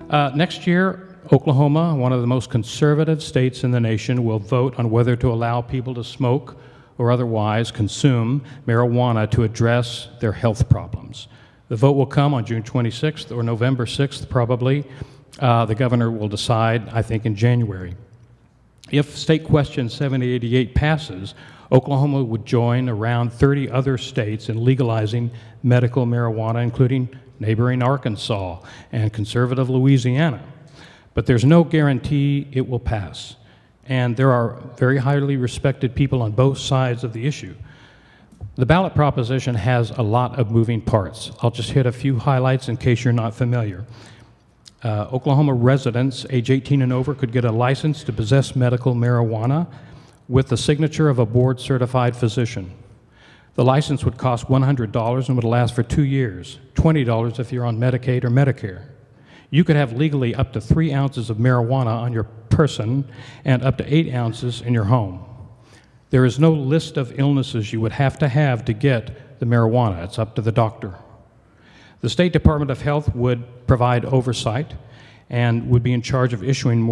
Next year, Oklahoma, one of the most conservative states in the nation, will vote on whether to allow people to smoke or otherwise consume marijuana to address their health problems. The vote will come on June 26th or November 6th, probably. The governor will decide, I think, in January. If State Question 7088 passes, Oklahoma would join around 30 other states in legalizing medical marijuana, including neighboring Arkansas and conservative Louisiana. But there's no guarantee it will pass. And there are very highly respected people on both sides of the issue. The ballot proposition has a lot of moving parts. I'll just hit a few highlights in case you're not familiar. Oklahoma residents age 18 and over could get a license to possess medical marijuana with the signature of a board-certified physician. The license would cost $100 and would last for 2 years, $20 if you're on Medicaid or Medicare. You could have legally up to 3 ounces of marijuana on your person and up to 8 ounces in your home. There is no list of illnesses you would have to get the marijuana. It's up to the doctor. The State Department of Health would provide oversight and would be in charge of issuing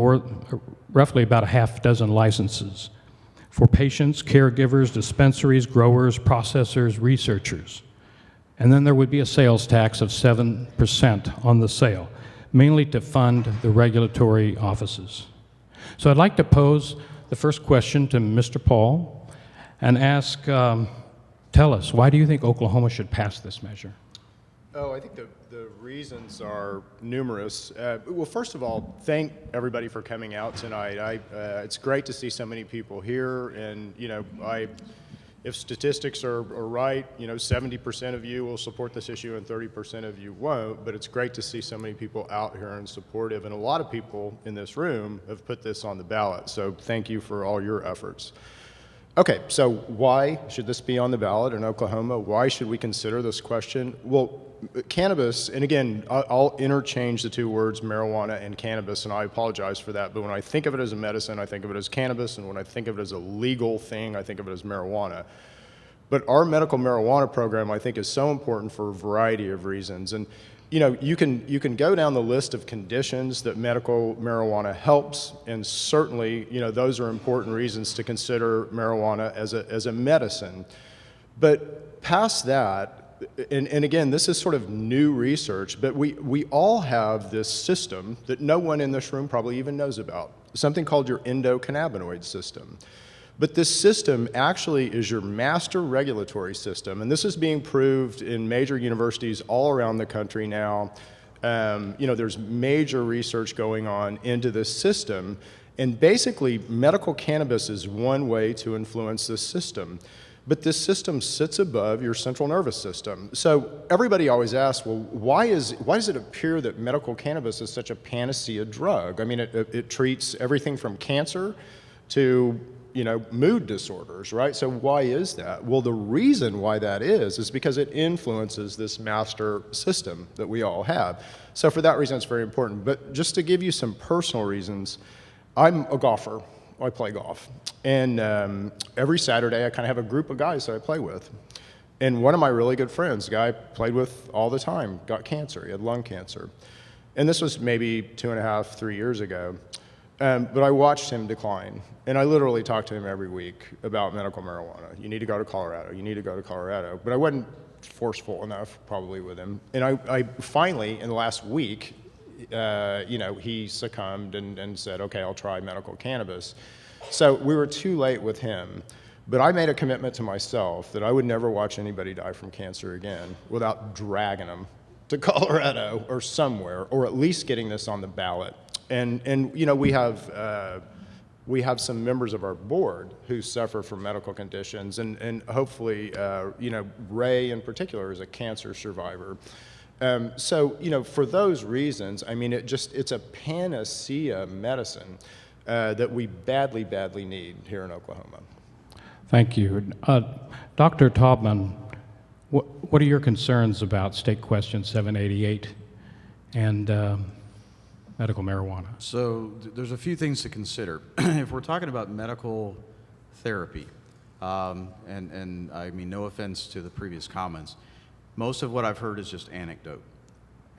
roughly about a half dozen licenses for patients, caregivers, dispensaries, growers, processors, researchers. And then there would be a sales tax of 7% on the sale, mainly to fund the regulatory offices. So I'd like to pose the first question to Mr. Paul and ask, tell us, why do you think Oklahoma should pass this measure? Oh, I think the reasons are numerous. Well, first of all, thank everybody for coming out tonight. It's great to see so many people here, and if statistics are right, 70% of you will support this issue and 30% of you won't, but it's great to see so many people out here and supportive, and a lot of people in this room have put this on the ballot, so thank you for all your efforts. Okay, so why should this be on the ballot in Oklahoma? Why should we consider this question? Well, cannabis, and again, I'll interchange the two words marijuana and cannabis, and I apologize for that, but when I think of it as a medicine, I think of it as cannabis, and when I think of it as a legal thing, I think of it as marijuana. But our medical marijuana program, I think, is so important for a variety of reasons. And you can go down the list of conditions that medical marijuana helps, and certainly, those are important reasons to consider marijuana as a medicine. But past that, and again, this is sort of new research, but we all have this system that no one in this room probably even knows about, something called your endocannabinoid system. But this system actually is your master regulatory system, and this is being proved in major universities all around the country now. There's major research going on into this system, and basically medical cannabis is one way to influence this system. But this system sits above your central nervous system. So everybody always asks, well, why does it appear that medical cannabis is such a panacea drug? I mean, it treats everything from cancer to mood disorders, right? So why is that? Well, the reason why that is because it influences this master system that we all have. So for that reason, it's very important. But just to give you some personal reasons, I'm a golfer. I play golf. And every Saturday, I kind of have a group of guys that I play with. And one of my really good friends, a guy I played with all the time, got cancer. He had lung cancer. And this was maybe 2.5, 3 years ago. But I watched him decline. And I literally talked to him every week about medical marijuana. You need to go to Colorado. You need to go to Colorado. But I wasn't forceful enough, probably, with him. And I finally, in the last week, he succumbed and said, okay, I'll try medical cannabis. So we were too late with him. But I made a commitment to myself that I would never watch anybody die from cancer again without dragging them to Colorado or somewhere, or at least getting this on the ballot. And we have some members of our board who suffer from medical conditions, and hopefully, Ray in particular is a cancer survivor. So, for those reasons, I mean, it's a panacea medicine that we badly, badly need here in Oklahoma. Thank you. Dr. Taubman, what are your concerns about State Question 788 and medical marijuana? So there's a few things to consider. If we're talking about medical therapy, and I mean no offense to the previous comments, most of what I've heard is just anecdote.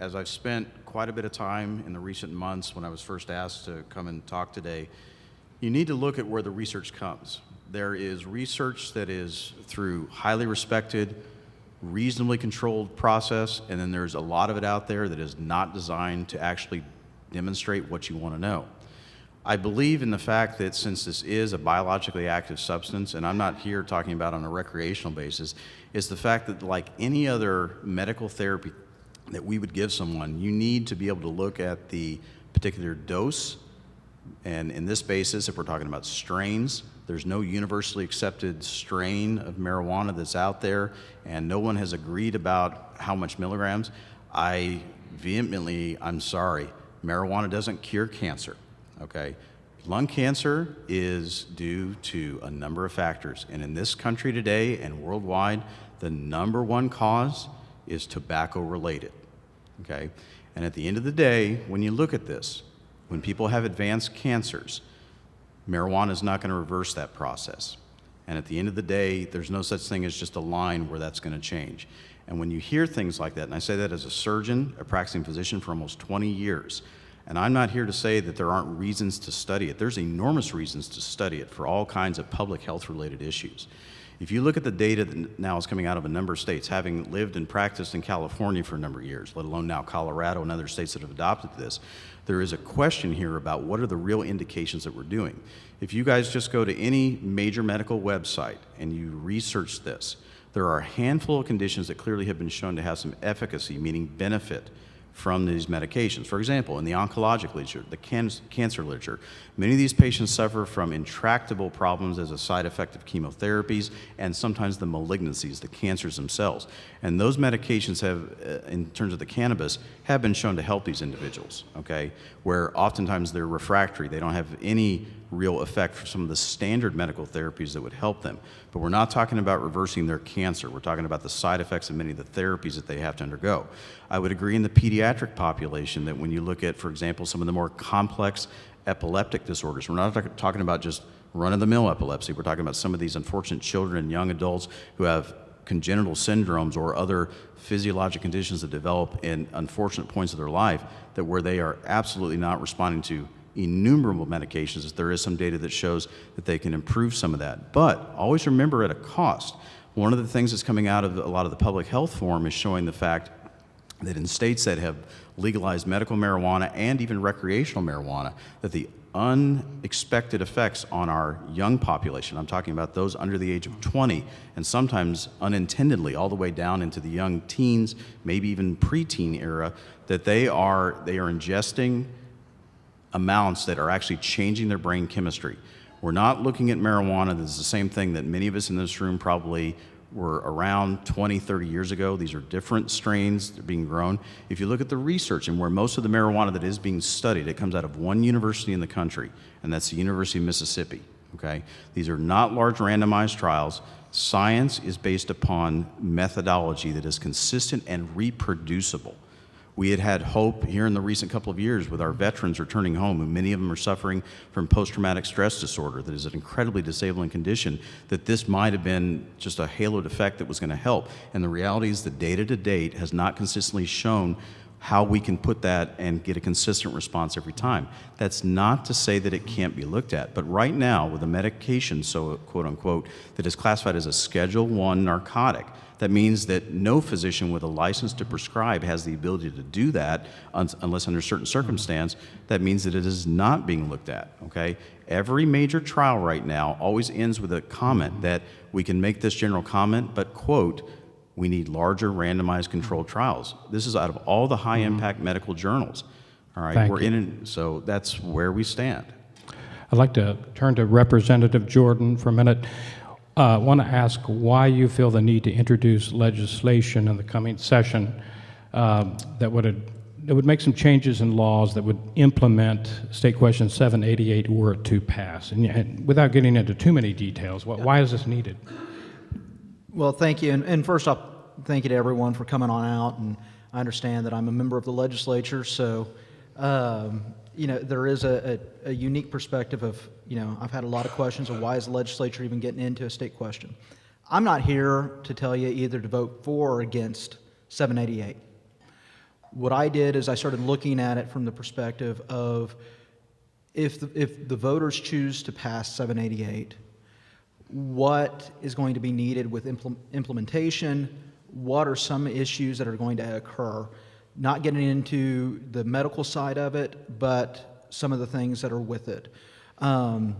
as I've spent quite a bit of time in the recent months when I was first asked to come and talk today, you need to look at where the research comes. There is research that is through highly respected, reasonably controlled process, and then there's a lot of it out there that is not designed to actually demonstrate what you want to know. I believe in the fact that since this is a biologically active substance, and I'm not here talking about on a recreational basis, is the fact that like any other medical therapy that we would give someone, you need to be able to look at the particular dose, and in this basis, if we're talking about strains, there's no universally accepted strain of marijuana that's out there, and no one has agreed about how much milligrams. I'm sorry, marijuana doesn't cure cancer, okay? Lung cancer is due to a number of factors, and in this country today and worldwide, the number one cause is tobacco related, okay? And at the end of the day, when you look at this, when people have advanced cancers, marijuana is not going to reverse that process. And at the end of the day, there's no such thing as just a line where that's going to change. And when you hear things like that, and I say that as a surgeon, a practicing physician for almost 20 years, and I'm not here to say that there aren't reasons to study it. There's enormous reasons to study it for all kinds of public health related issues. If you look at the data that now is coming out of a number of states, having lived and practiced in California for a number of years, let alone now Colorado and other states that have adopted this, there is a question here about what are the real indications that we're doing. If you guys just go to any major medical website and you research this, there are a handful of conditions that clearly have been shown to have some efficacy, meaning benefit, from these medications. For example, in the oncologic literature, the cancer literature, many of these patients suffer from intractable problems as a side effect of chemotherapies and sometimes the malignancies, the cancers themselves. And those medications have, in terms of the cannabis, have been shown to help these individuals, okay? Where oftentimes they're refractory, they don't have any real effect for some of the standard medical therapies that would help them. But we're not talking about reversing their cancer. We're talking about the side effects of many of the therapies that they have to undergo. I would agree in the pediatric population that when you look at, for example, some of the more complex epileptic disorders, we're not talking about just run-of-the-mill epilepsy. We're talking about some of these unfortunate children and young adults who have congenital syndromes or other physiologic conditions that develop in unfortunate points of their life that where they are absolutely not responding to innumerable medications, as there is some data that shows that they can improve some of that. But always remember at a cost. One of the things that's coming out of a lot of the public health forum is showing the fact that in states that have legalized medical marijuana and even recreational marijuana, that the unexpected effects on our young population, I'm talking about those under the age of 20, and sometimes unintendedly all the way down into the young teens, maybe even preteen era, that they are ingesting amounts that are actually changing their brain chemistry. We're not looking at marijuana. This is the same thing that many of us in this room probably were around 20, 30 years ago. These are different strains that are being grown. If you look at the research and where most of the marijuana that is being studied, it comes out of one university in the country, and that's the University of Mississippi, okay? These are not large randomized trials. Science is based upon methodology that is consistent and reproducible. We had hope here in the recent couple of years with our veterans returning home, and many of them are suffering from post-traumatic stress disorder that is an incredibly disabling condition, that this might have been just a haloed effect that was going to help. And the reality is the data to date has not consistently shown how we can put that and get a consistent response every time. That's not to say that it can't be looked at, but right now with a medication, so quote unquote, that is classified as a Schedule I narcotic, that means that no physician with a license to prescribe has the ability to do that unless under certain circumstance. That means that it is not being looked at, okay? Every major trial right now always ends with a comment that we can make this general comment, but quote, we need larger randomized controlled trials. This is out of all the high impact medical journals, all right? Thank We're you. in it, so that's where we stand. I'd like to turn to Representative Jordan for a minute. I want to ask why you feel the need to introduce legislation in the coming session that would make some changes in laws that would implement State Question 788 were it to pass. And without getting into too many details, why is this needed? Well, thank you. And first off, thank you to everyone for coming on out. And I understand that I'm a member of the legislature, so there is a unique perspective of, I've had a lot of questions of why is the legislature even getting into a state question. I'm not here to tell you either to vote for or against 788. What I did is I started looking at it from the perspective of if the voters choose to pass 788, what is going to be needed with implementation? What are some issues that are going to occur? Not getting into the medical side of it, but some of the things that are with it. And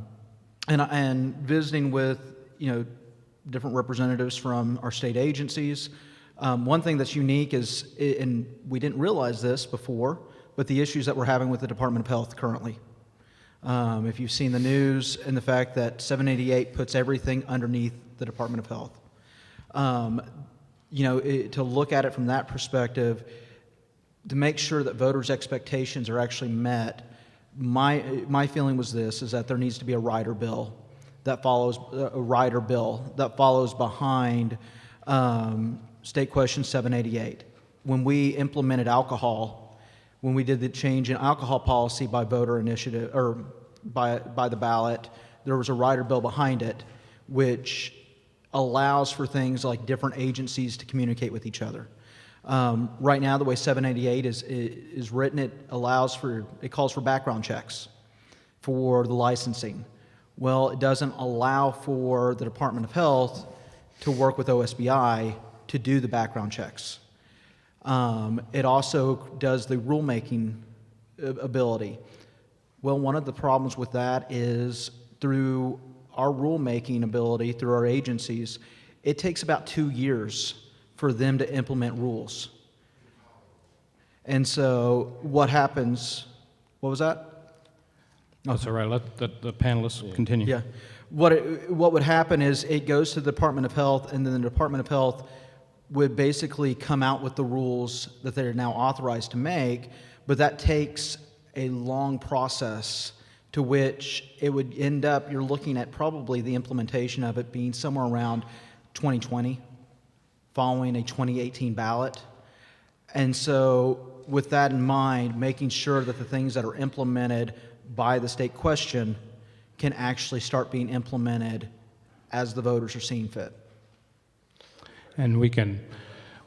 visiting with, different representatives from our state agencies. One thing that's unique is, and we didn't realize this before, but the issues that we're having with the Department of Health currently. If you've seen the news and the fact that 788 puts everything underneath the Department of Health. To look at it from that perspective, to make sure that voters' expectations are actually met, my feeling was this, is that there needs to be a rider bill that follows behind State Question 788. When we implemented alcohol, when we did the change in alcohol policy by voter initiative, or by the ballot, there was a rider bill behind it, which allows for things like different agencies to communicate with each other. Right now, the way 788 is written, it calls for background checks for the licensing. Well, it doesn't allow for the Department of Health to work with OSBI to do the background checks. It also does the rulemaking ability. Well, one of the problems with that is through our rulemaking ability, through our agencies, it takes about 2 years for them to implement rules. And so what happens, what was that? That's all right. Let the panelists continue. Yeah. What would happen is it goes to the Department of Health, and then the Department of Health would basically come out with the rules that they're now authorized to make, but that takes a long process to which it would end up, you're looking at probably the implementation of it being somewhere around 2020, following a 2018 ballot. And so with that in mind, making sure that the things that are implemented by the state question can actually start being implemented as the voters are seeing fit. And we can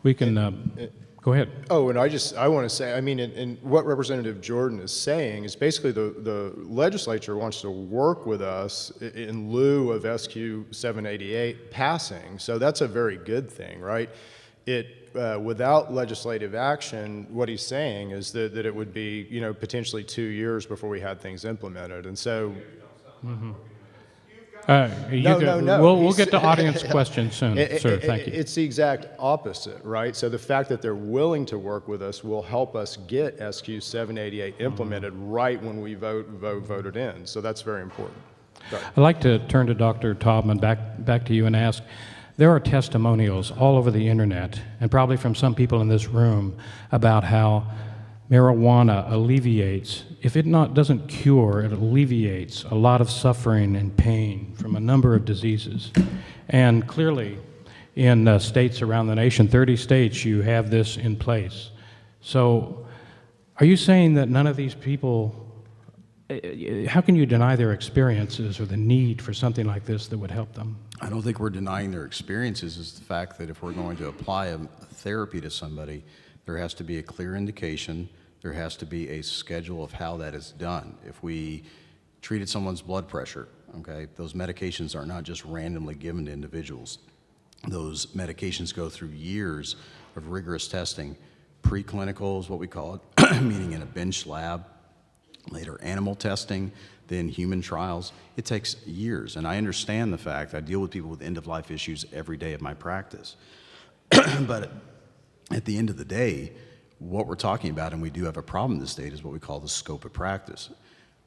go ahead. Oh, and I want to say, and what Representative Jordan is saying is basically the legislature wants to work with us in lieu of SQ 788 passing. So that's a very good thing, right? Without legislative action, what he's saying is that it would be, potentially 2 years before we had things implemented. And so... Mm-hmm. No. We'll get to audience questions soon, sir. Thank you. It's the exact opposite, right? So the fact that they're willing to work with us will help us get SQ 788 implemented right when we voted in. So that's very important. I'd like to turn to Dr. Taubman, back to you, and ask, there are testimonials all over the internet, and probably from some people in this room, about how marijuana alleviates, if it doesn't cure, it alleviates a lot of suffering and pain from a number of diseases. And clearly, in states around the nation, 30 states, you have this in place. So are you saying that none of these people, how can you deny their experiences or the need for something like this that would help them? I don't think we're denying their experiences. It's the fact that if we're going to apply a therapy to somebody, there has to be a clear indication. There has to be a schedule of how that is done. If we treated someone's blood pressure, okay, those medications are not just randomly given to individuals. Those medications go through years of rigorous testing. Preclinical is what we call it, meaning in a bench lab, later animal testing, then human trials. It takes years, and I understand the fact I deal with people with end-of-life issues every day of my practice. But at the end of the day, what we're talking about, and we do have a problem in this state, is what we call the scope of practice.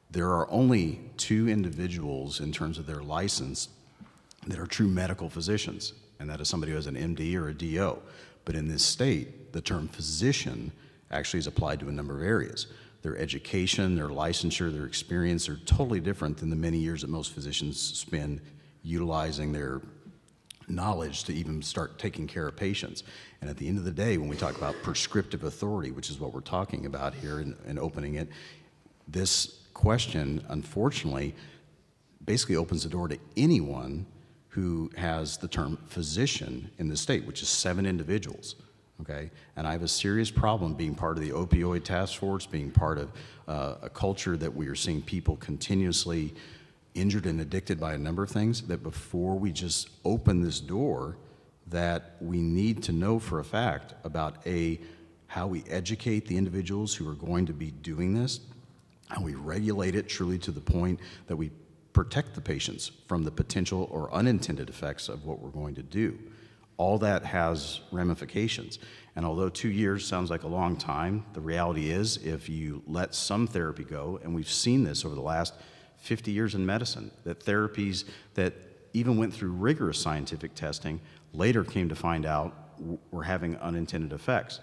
There are only 2 individuals in terms of their license that are true medical physicians, and that is somebody who has an MD or a DO. But in this state, the term physician actually is applied to a number of areas. Their education, their licensure, their experience are totally different than the many years that most physicians spend utilizing their knowledge to even start taking care of patients. And at the end of the day, when we talk about prescriptive authority, which is what we're talking about here and opening it, this question, unfortunately, basically opens the door to anyone who has the term physician in the state, which is 7 individuals. okay? And I have a serious problem being part of the opioid task force, being part of a culture that we are seeing people continuously injured and addicted by a number of things, that before we just open this door, that we need to know for a fact about how we educate the individuals who are going to be doing this, how we regulate it truly to the point that we protect the patients from the potential or unintended effects of what we're going to do. All that has ramifications. And although 2 years sounds like a long time, the reality is if you let some therapy go, and we've seen this over the last 50 years in medicine, that therapies that even went through rigorous scientific testing later came to find out were having unintended effects.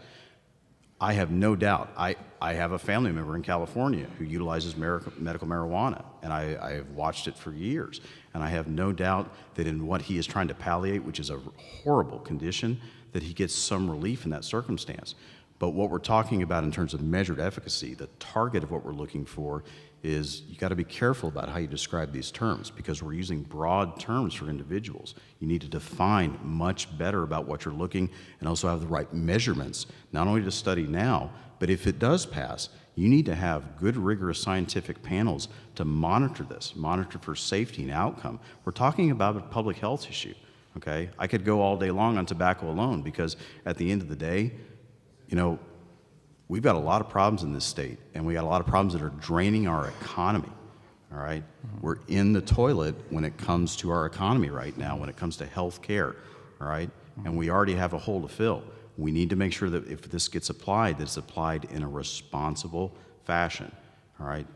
I have no doubt. I have a family member in California who utilizes medical marijuana, and I have watched it for years. And I have no doubt that in what he is trying to palliate, which is a horrible condition, that he gets some relief in that circumstance. But what we're talking about in terms of measured efficacy, the target of what we're looking for is you got to be careful about how you describe these terms, because we're using broad terms for individuals. You need to define much better about what you're looking and also have the right measurements, not only to study now, but if it does pass, you need to have good, rigorous scientific panels to monitor this, monitor for safety and outcome. We're talking about a public health issue, okay? I could go all day long on tobacco alone, because at the end of the day, you know, we've got a lot of problems in this state, and we got a lot of problems that are draining our economy, all right? We're in the toilet when it comes to our economy right now, when it comes to health care, all right? And we already have a hole to fill. We need to make sure that if this gets applied, that it's applied in a responsible fashion, all right?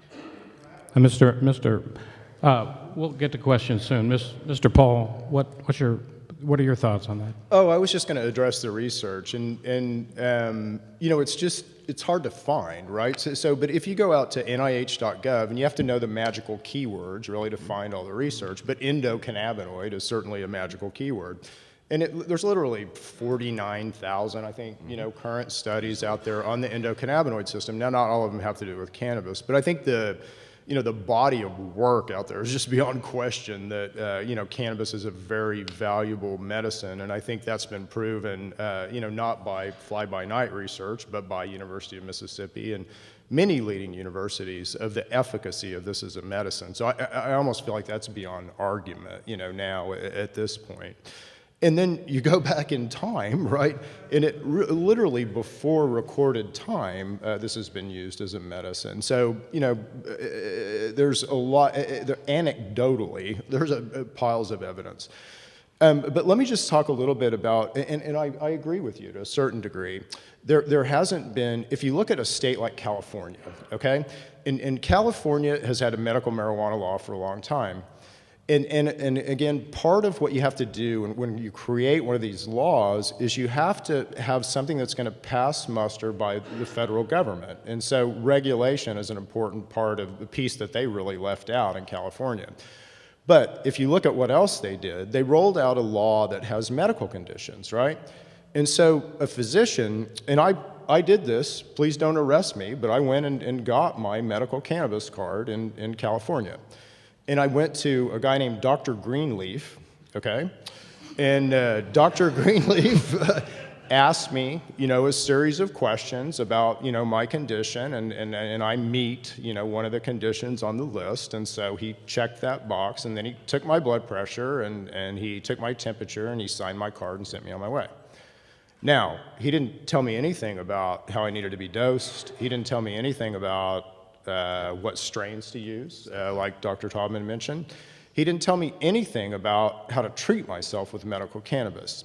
We'll get to questions soon. Mr. Paul, what are your thoughts on that? Oh, I was just going to address the research, and you know, it's hard to find, right? But if you go out to NIH.gov, and you have to know the magical keywords really to find all the research, but endocannabinoid is certainly a magical keyword. And there's literally 49,000, I think, you know, current studies out there on the endocannabinoid system. Now, not all of them have to do with cannabis, but I think the body of work out there is just beyond question that, you know, cannabis is a very valuable medicine. And I think that's been proven, you know, not by fly-by-night research, but by University of Mississippi and many leading universities, of the efficacy of this as a medicine. So I almost feel like that's beyond argument, you know, now at this point. And then you go back in time, right? And it literally before recorded time, this has been used as a medicine. So, you know, there's a lot, anecdotally, there's piles of evidence. But let me just talk a little bit about, and I agree with you to a certain degree. There hasn't been, if you look at a state like California, okay? And California has had a medical marijuana law for a long time. And again, part of what you have to do when you create one of these laws is you have to have something that's going to pass muster by the federal government. And so regulation is an important part of the piece that they really left out in California. But if you look at what else they did, they rolled out a law that has medical conditions, right? And so a physician, and I did this, please don't arrest me, but I went and got my medical cannabis card in California. And I went to a guy named Dr. Greenleaf, okay? And Dr. Greenleaf asked me, you know, a series of questions about, you know, my condition, and I meet, you know, one of the conditions on the list. And so he checked that box, and then he took my blood pressure, and he took my temperature, and he signed my card and sent me on my way. Now, he didn't tell me anything about how I needed to be dosed. He didn't tell me anything about what strains to use, like Dr. Taubman mentioned. He didn't tell me anything about how to treat myself with medical cannabis.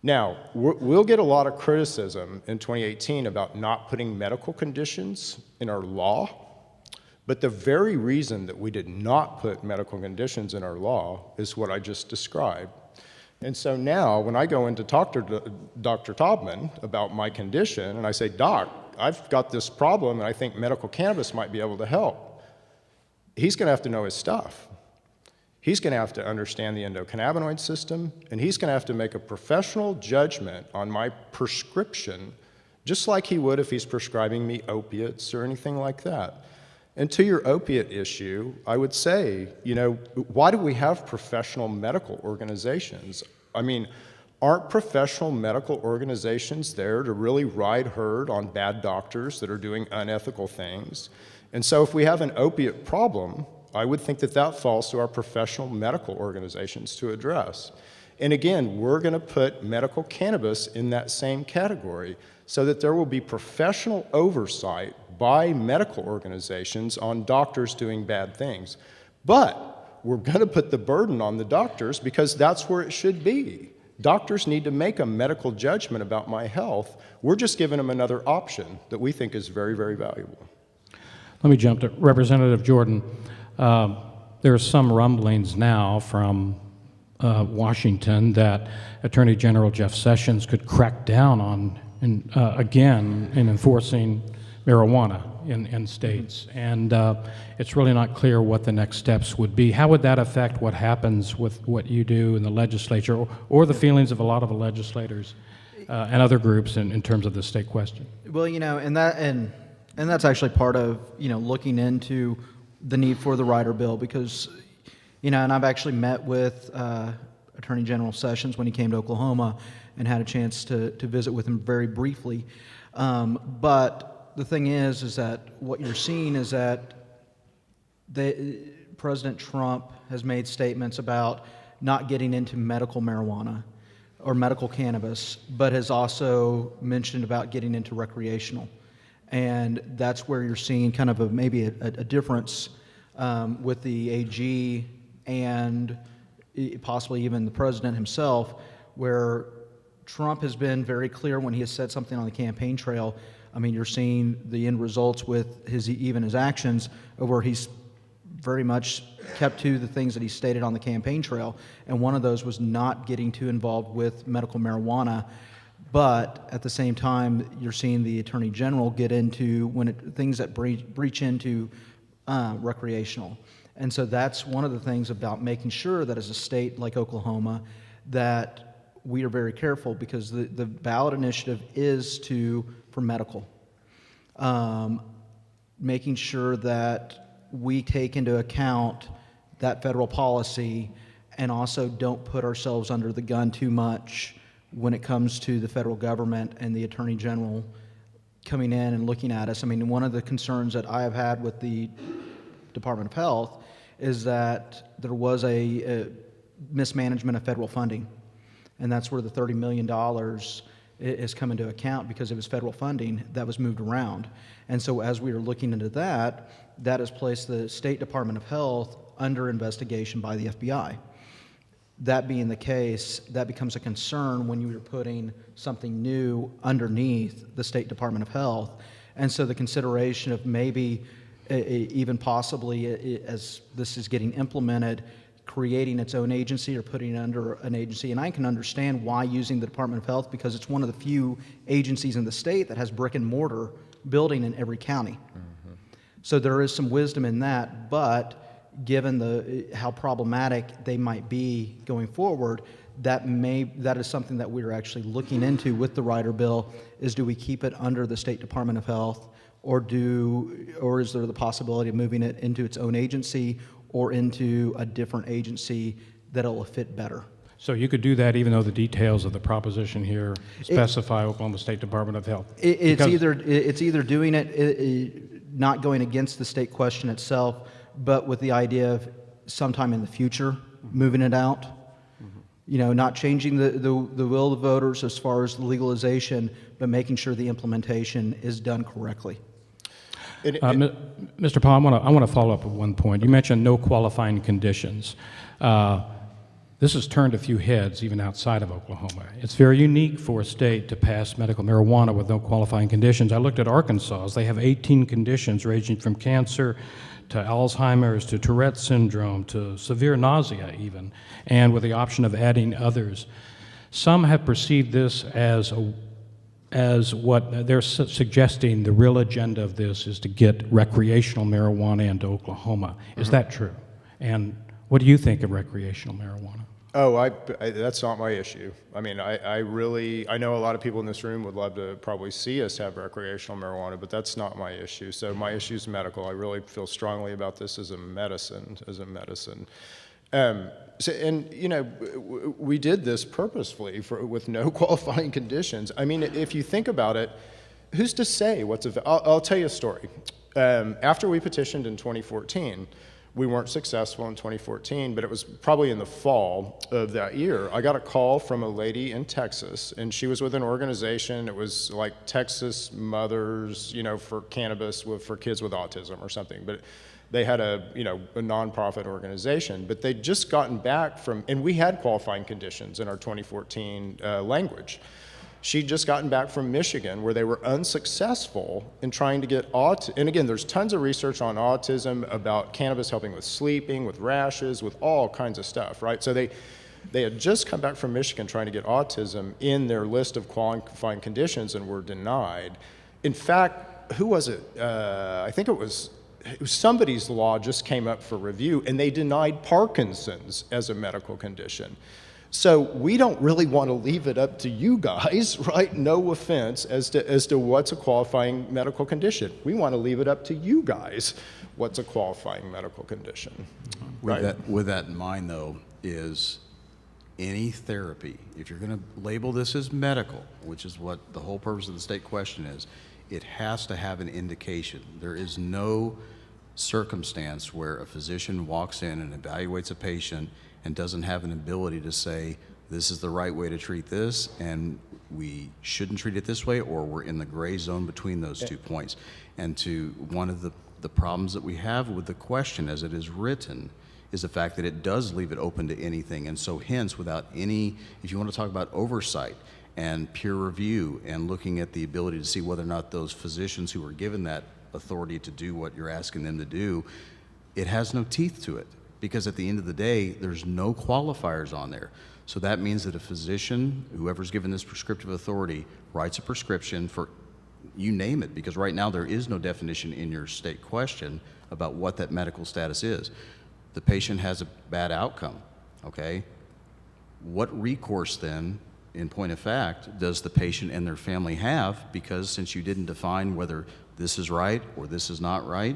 Now, we'll get a lot of criticism in 2018 about not putting medical conditions in our law, but the very reason that we did not put medical conditions in our law is what I just described. And so now, when I go in to talk to Dr. Taubman about my condition, and I say, Doc, I've got this problem, and I think medical cannabis might be able to help, he's going to have to know his stuff. He's going to have to understand the endocannabinoid system, and he's going to have to make a professional judgment on my prescription, just like he would if he's prescribing me opiates or anything like that. And to your opiate issue, I would say, you know, why do we have professional medical organizations? I mean, Aren't professional medical organizations there to really ride herd on bad doctors that are doing unethical things? And so if we have an opiate problem, I would think that that falls to our professional medical organizations to address. And again, we're going to put medical cannabis in that same category so that there will be professional oversight by medical organizations on doctors doing bad things. But we're going to put the burden on the doctors because that's where it should be. Doctors need to make a medical judgment about my health. We're just giving them another option that we think is very, very valuable. Let me jump to Representative Jordan. There are some rumblings now from Washington that Attorney General Jeff Sessions could crack down on, again, in enforcing marijuana in states. And it's really not clear what the next steps would be. How would that affect what happens with what you do in the legislature or the feelings of a lot of the legislators and other groups in terms of the state question? Well, and that's actually part of, looking into the need for the rider bill because, and I've actually met with Attorney General Sessions when he came to Oklahoma and had a chance to visit with him very briefly. But the thing is that what you're seeing is that President Trump has made statements about not getting into medical marijuana or medical cannabis, but has also mentioned about getting into recreational. And that's where you're seeing kind of maybe a difference with the AG and possibly even the president himself, where Trump has been very clear when he has said something on the campaign trail. I mean, you're seeing the end results with even his actions, where he's very much kept to the things that he stated on the campaign trail, and one of those was not getting too involved with medical marijuana. But at the same time, you're seeing the Attorney General get into things that breach into recreational. And so that's one of the things about making sure that as a state like Oklahoma, that we are very careful because the ballot initiative is for medical. Making sure that we take into account that federal policy and also don't put ourselves under the gun too much when it comes to the federal government and the Attorney General coming in and looking at us. I mean, one of the concerns that I have had with the Department of Health is that there was a mismanagement of federal funding, and that's where the $30 million is come into account because it was federal funding that was moved around. And so as we are looking into that has placed the State Department of Health under investigation by the FBI. That being the case, that becomes a concern when you are putting something new underneath the State Department of Health. And so the consideration of maybe even possibly as this is getting implemented, creating its own agency or putting it under an agency. And I can understand why using the Department of Health, because it's one of the few agencies in the state that has brick and mortar building in every county. Mm-hmm. So there is some wisdom in that, but given how problematic they might be going forward, that is something that we're actually looking into with the rider bill, is do we keep it under the State Department of Health, or is there the possibility of moving it into its own agency or into a different agency that'll fit better? So you could do that even though the details of the proposition here specify Oklahoma State Department of Health? It's either doing it, not going against the state question itself, but with the idea of sometime in the future moving it out. Mm-hmm. Not changing the will of the voters as far as the legalization, but making sure the implementation is done correctly. Mr. Paul, I want to follow up with one point. You mentioned no qualifying conditions. This has turned a few heads even outside of Oklahoma. It's very unique for a state to pass medical marijuana with no qualifying conditions. I looked at Arkansas. They have 18 conditions ranging from cancer to Alzheimer's to Tourette's syndrome to severe nausea even, and with the option of adding others. Some have perceived this as what they're suggesting the real agenda of this is to get recreational marijuana into Oklahoma. Is that true? And what do you think of recreational marijuana? Oh, that's not my issue. I mean, I know a lot of people in this room would love to probably see us have recreational marijuana, but that's not my issue. So my issue is medical. I really feel strongly about this as a medicine. And we did this purposefully with no qualifying conditions. I mean, if you think about it, who's to say what's I'll tell you a story. After we petitioned in 2014, we weren't successful in 2014, but it was probably in the fall of that year. I got a call from a lady in Texas, and she was with an organization. It was like Texas Mothers, for cannabis for kids with autism or something. But they had a nonprofit organization, but they'd just gotten back from, and we had qualifying conditions in our 2014 language. She'd just gotten back from Michigan where they were unsuccessful in trying to get and again, there's tons of research on autism about cannabis helping with sleeping, with rashes, with all kinds of stuff, right? So they had just come back from Michigan trying to get autism in their list of qualifying conditions and were denied. In fact, who was it? I think it was somebody's law just came up for review, and they denied Parkinson's as a medical condition. So we don't really want to leave it up to you guys, right? No offense as to what's a qualifying medical condition. We want to leave it up to you guys what's a qualifying medical condition. Right? With that in mind, though, is any therapy, if you're going to label this as medical, which is what the whole purpose of the state question is, it has to have an indication. There is no circumstance where a physician walks in and evaluates a patient and doesn't have an ability to say, this is the right way to treat this, and we shouldn't treat it this way, or we're in the gray zone between those 2 points. And one of the problems that we have with the question as it is written is the fact that it does leave it open to anything. And so hence, without any, if you want to talk about oversight and peer review and looking at the ability to see whether or not those physicians who are given that authority to do what you're asking them to do, it has no teeth to it. Because at the end of the day, there's no qualifiers on there. So that means that a physician, whoever's given this prescriptive authority, writes a prescription for, you name it, because right now there is no definition in your state question about what that medical status is. The patient has a bad outcome, okay? What recourse then, in point of fact, does the patient and their family have? Because since you didn't define whether this is right or this is not right,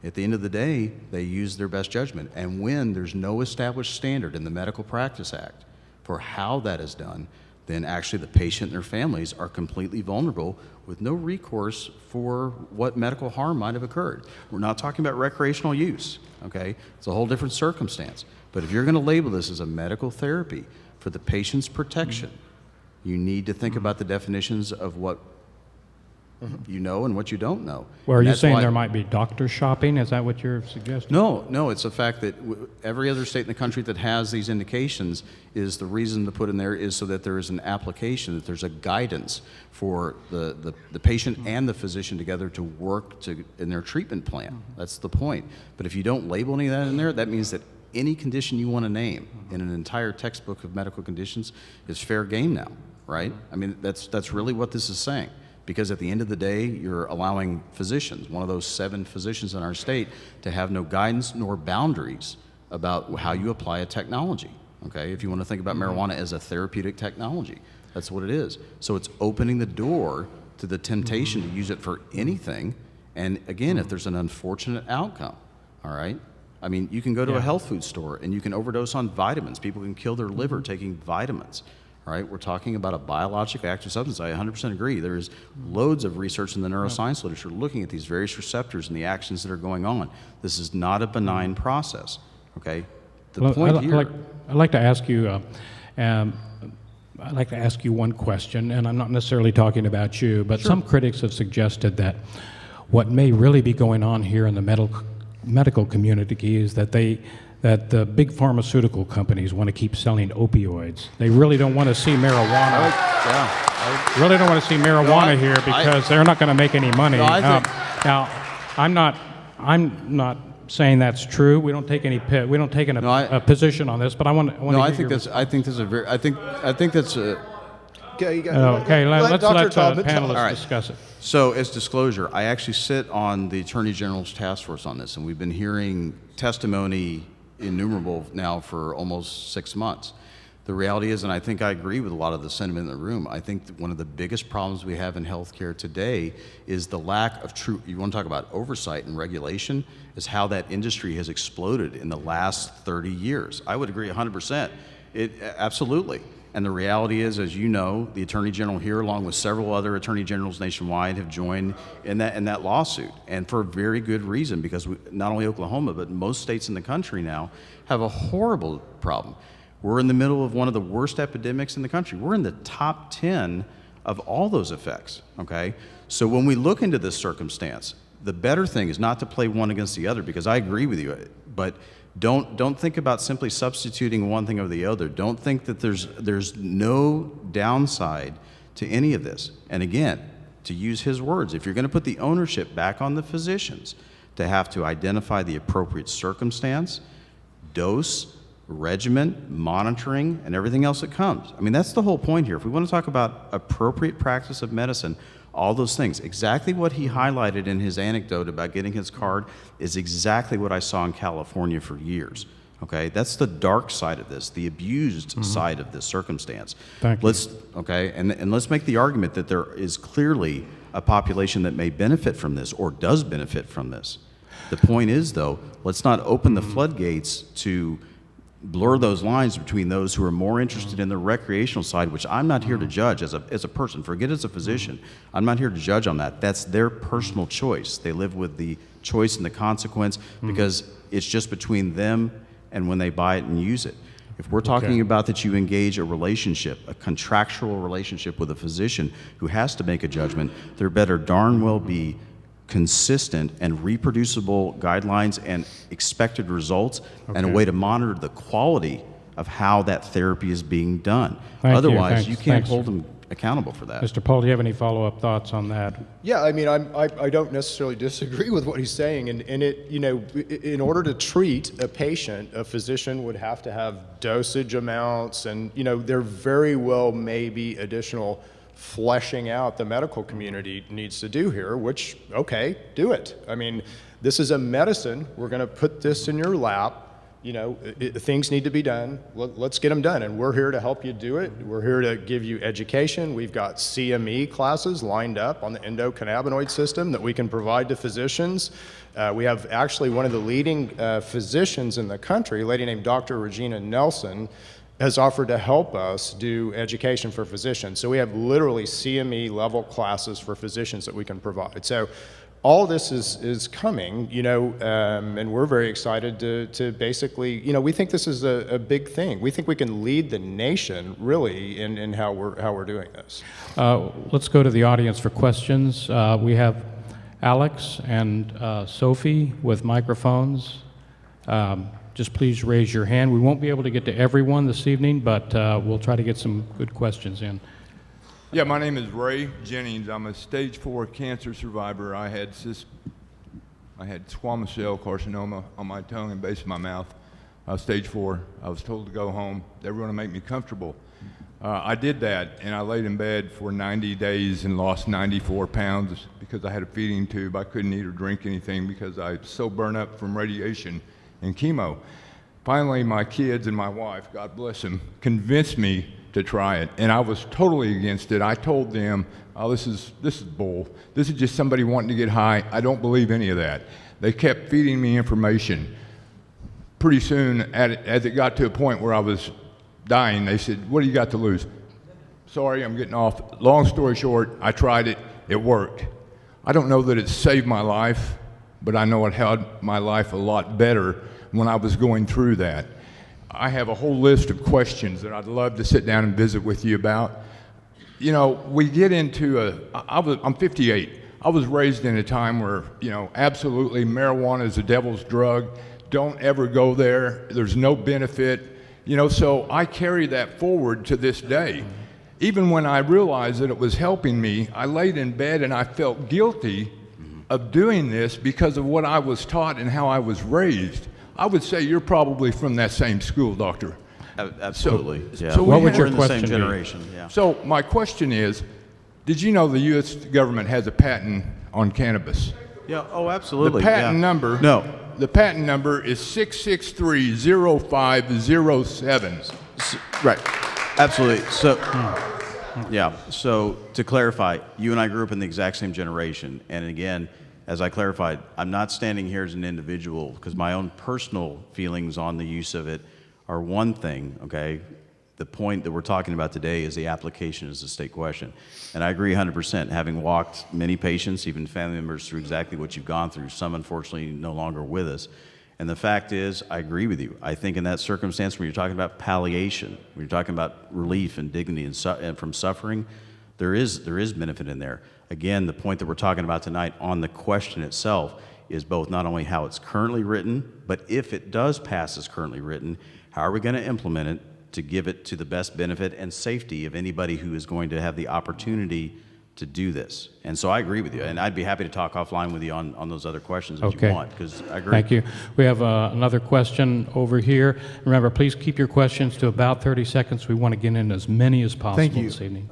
at the end of the day, they use their best judgment. And when there's no established standard in the Medical Practice Act for how that is done, then actually the patient and their families are completely vulnerable with no recourse for what medical harm might have occurred. We're not talking about recreational use, okay? It's a whole different circumstance. But if you're going to label this as a medical therapy for the patient's protection, you need to think about the definitions of what you know and what you don't know. Well, are you saying there might be doctor shopping? Is that what you're suggesting? No, it's the fact that every other state in the country that has these indications, is the reason to put in there is so that there is an application, that there's a guidance for the patient and the physician together to work in their treatment plan. That's the point. But if you don't label any of that in there, that means that any condition you want to name in an entire textbook of medical conditions is fair game now, right? I mean, that's really what this is saying. Because at the end of the day, you're allowing physicians, one of those 7 physicians in our state, to have no guidance nor boundaries about how you apply a technology, okay? If you want to think about marijuana as a therapeutic technology, that's what it is. So it's opening the door to the temptation to use it for anything. And again, if there's an unfortunate outcome, all right? I mean, you can go to a health food store and you can overdose on vitamins. People can kill their liver taking vitamins. Right? We're talking about a biologically active substance. I 100% agree. There is loads of research in the neuroscience literature looking at these various receptors and the actions that are going on. This is not a benign process. Okay? I'd like to ask you. I'd like to ask you one question, and I'm not necessarily talking about you, but some critics have suggested that what may really be going on here in the medical community is that the big pharmaceutical companies want to keep selling opioids. They really don't want to see marijuana. Really don't want to see marijuana here because they're not going to make any money. Now, I'm not saying that's true. We don't take a position on this, but I want to. I think that's a. Okay, let's let the panelists right. discuss it. So, as disclosure, I actually sit on the Attorney General's task force on this, and we've been hearing testimony innumerable now for almost 6 months. The reality is, and I think I agree with a lot of the sentiment in the room, I think that one of the biggest problems we have in healthcare today is the lack of true, you want to talk about oversight and regulation, is how that industry has exploded in the last 30 years. I would agree 100%. Absolutely. And the reality is, as you know, the Attorney General here, along with several other Attorney Generals nationwide, have joined in that lawsuit, and for a very good reason, because not only Oklahoma, but most states in the country now have a horrible problem. We're in the middle of one of the worst epidemics in the country. We're in the top 10 of all those effects, okay? So when we look into this circumstance, the better thing is not to play one against the other, because I agree with you, but don't think about simply substituting one thing over the other. Don't think that there's no downside to any of this. And again, to use his words, if you're going to put the ownership back on the physicians to have to identify the appropriate circumstance, dose, regimen, monitoring, and everything else that comes. I mean, that's the whole point here. If we want to talk about appropriate practice of medicine, all those things, exactly what he highlighted in his anecdote about getting his card is exactly what I saw in California for years. Okay, that's the dark side of this, the abused side of this circumstance. Thank you. And let's make the argument that there is clearly a population that may benefit from this or does benefit from this. The point is, though, let's not open the floodgates to blur those lines between those who are more interested in the recreational side, which I'm not here to judge as a person. Forget as a physician. I'm not here to judge on that. That's their personal choice. They live with the choice and the consequence because it's just between them and when they buy it and use it. If we're talking about that you engage a relationship, a contractual relationship with a physician who has to make a judgment, there better darn well be consistent and reproducible guidelines and expected results and a way to monitor the quality of how that therapy is being done. Otherwise, you can't hold them accountable for that. Mr. Paul, do you have any follow-up thoughts on that? Yeah, I mean, I don't necessarily disagree with what he's saying, and it, you know, in order to treat a patient, a physician would have to have dosage amounts, and you know, there very well may be additional fleshing out the medical community needs to do here, which, okay, do it. I mean, this is a medicine. We're going to put this in your lap. You know, things need to be done. Let's get them done, and we're here to help you do it. We're here to give you education. We've got CME classes lined up on the endocannabinoid system that we can provide to physicians. We have actually one of the leading physicians in the country, a lady named Dr. Regina Nelson, has offered to help us do education for physicians. So we have literally CME level classes for physicians that we can provide. So all this is coming, you know, and we're very excited to basically, you know, we think this is a big thing. We think we can lead the nation really in how we're doing this. Let's go to the audience for questions. We have Alex and Sophie with microphones. Just please raise your hand. We won't be able to get to everyone this evening, but we'll try to get some good questions in. Yeah, my name is Ray Jennings. I'm a stage 4 cancer survivor. I had squamous cell carcinoma on my tongue and base of my mouth. I was stage 4. I was told to go home. They were going to make me comfortable. I did that, and I laid in bed for 90 days and lost 94 pounds because I had a feeding tube. I couldn't eat or drink anything because I was so burnt up from radiation and chemo. Finally, my kids and my wife, God bless them, convinced me to try it, and I was totally against it. I told them, "Oh, this is bull. This is just somebody wanting to get high. I don't believe any of that." They kept feeding me information. Pretty soon, as it got to a point where I was dying, they said, "What do you got to lose?" Sorry, I'm getting off. Long story short, I tried it. It worked. I don't know that it saved my life, but I know it held my life a lot better when I was going through that. I have a whole list of questions that I'd love to sit down and visit with you about. You know, we get into I'm 58. I was raised in a time where, you know, absolutely marijuana is the devil's drug. Don't ever go there. There's no benefit. You know, so I carry that forward to this day. Even when I realized that it was helping me, I laid in bed and I felt guilty of doing this because of what I was taught and how I was raised. I would say you're probably from that same school, Doctor. Absolutely. What would we're your in the question same be? generation. Yeah. So my question is, did you know the U.S. government has a patent on cannabis? Yeah. Oh, absolutely. The patent number. No. The patent number is 6630507. Right. Absolutely. So, yeah. So to clarify, you and I grew up in the exact same generation. And again, as I clarified, I'm not standing here as an individual because my own personal feelings on the use of it are one thing, okay? The point that we're talking about today is the application is the state question. And I agree 100%. Having walked many patients, even family members, through exactly what you've gone through, some unfortunately no longer with us. And the fact is, I agree with you. I think in that circumstance, when you're talking about palliation, when you're talking about relief and dignity and from suffering, there is benefit in there. Again, the point that we're talking about tonight on the question itself is both not only how it's currently written, but if it does pass as currently written, how are we going to implement it to give it to the best benefit and safety of anybody who is going to have the opportunity to do this. And so I agree with you, and I'd be happy to talk offline with you on those other questions if you want, because I agree. Thank you. We have another question over here. Remember, please keep your questions to about 30 seconds. We want to get in as many as possible this evening.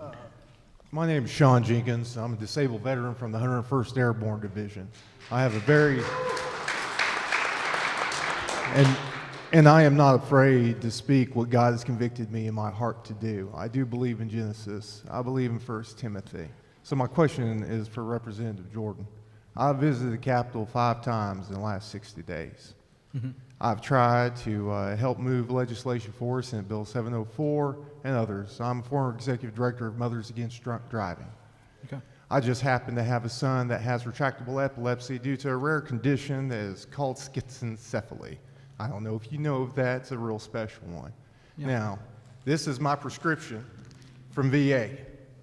My name is Sean Jenkins. I'm a disabled veteran from the 101st Airborne Division. I have a very, and I am not afraid to speak what God has convicted me in my heart to do. I do believe in Genesis. I believe in 1 Timothy. So my question is for Representative Jordan. I've visited the Capitol 5 times in the last 60 days. I've tried to help move legislation forward, Senate Bill 704 and others. I'm a former executive director of Mothers Against Drunk Driving. Okay. I just happen to have a son that has retractable epilepsy due to a rare condition that is called schizencephaly. I don't know if you know of that. It's a real special one. Yeah. Now, this is my prescription from VA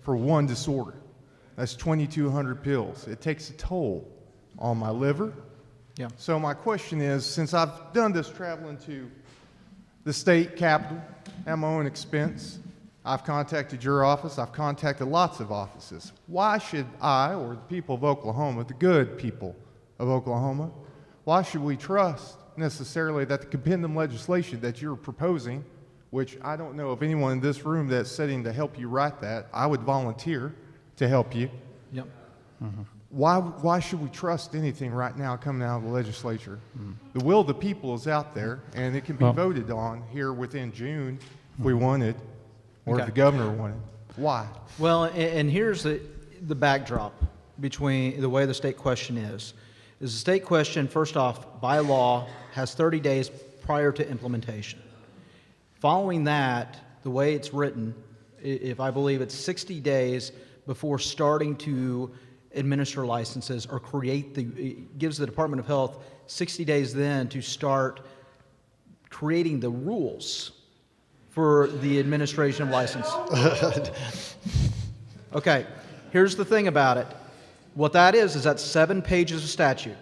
for one disorder. That's 2,200 pills. It takes a toll on my liver. Yeah. So my question is, since I've done this traveling to the state capitol at my own expense, I've contacted your office, I've contacted lots of offices. Why should I, or the people of Oklahoma, the good people of Oklahoma, why should we trust necessarily that the compendium legislation that you're proposing, which I don't know of anyone in this room that's sitting to help you write that, I would volunteer to help you. Yep. Why should we trust anything right now coming out of the legislature? The will of the people is out there, and it can be voted on here within June if we wanted, or if Okay. the governor wanted. Why? Well, and here's the backdrop between the way the state question is the state question, first off, by law, has 30 days prior to implementation. Following that, the way it's written, if I believe it's 60 days before starting to administer licenses or it gives the Department of Health 60 days then to start creating the rules for the administration of license. Okay, here's the thing about it. What that is that's 7 pages of statute.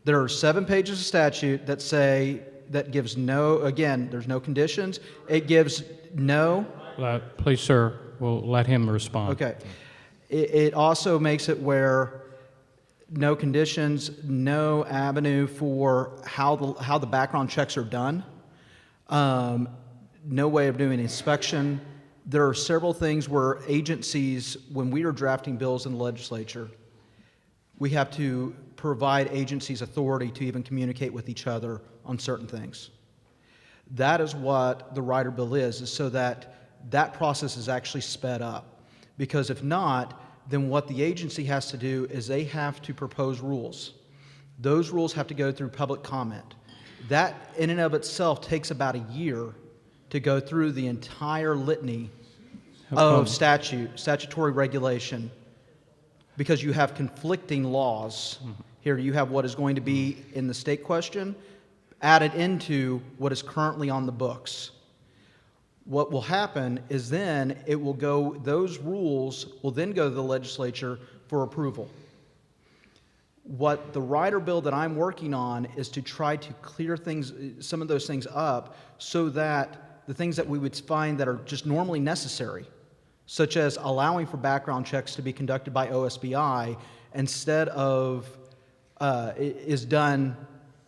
There are 7 pages of statute that gives no, again, there's no conditions. It gives no. Please, sir, we'll let him respond. Okay. It also makes it where no conditions, no avenue for how the background checks are done, no way of doing inspection. There are several things where agencies, when we are drafting bills in the legislature, we have to provide agencies authority to even communicate with each other on certain things. That is what the rider bill is so that that process is actually sped up. Because if not, then what the agency has to do is they have to propose rules. Those rules have to go through public comment. That in and of itself takes about a year to go through the entire litany of statutory regulation, because you have conflicting laws. Here you have what is going to be in the state question added into what is currently on the books. What will happen is then those rules will then go to the legislature for approval. What the rider bill that I'm working on is to try to clear some of those things up so that the things that we would find that are just normally necessary, such as allowing for background checks to be conducted by OSBI instead of is done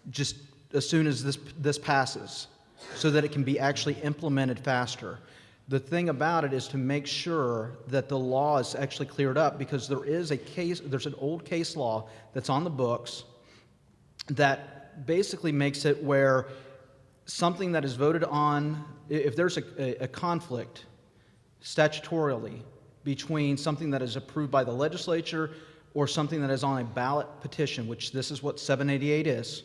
just as soon as this passes, so that it can be actually implemented faster. The thing about it is to make sure that the law is actually cleared up, because there's an old case law that's on the books that basically makes it where something that is voted on, if there's a conflict statutorily between something that is approved by the legislature or something that is on a ballot petition, which this is what 788 is,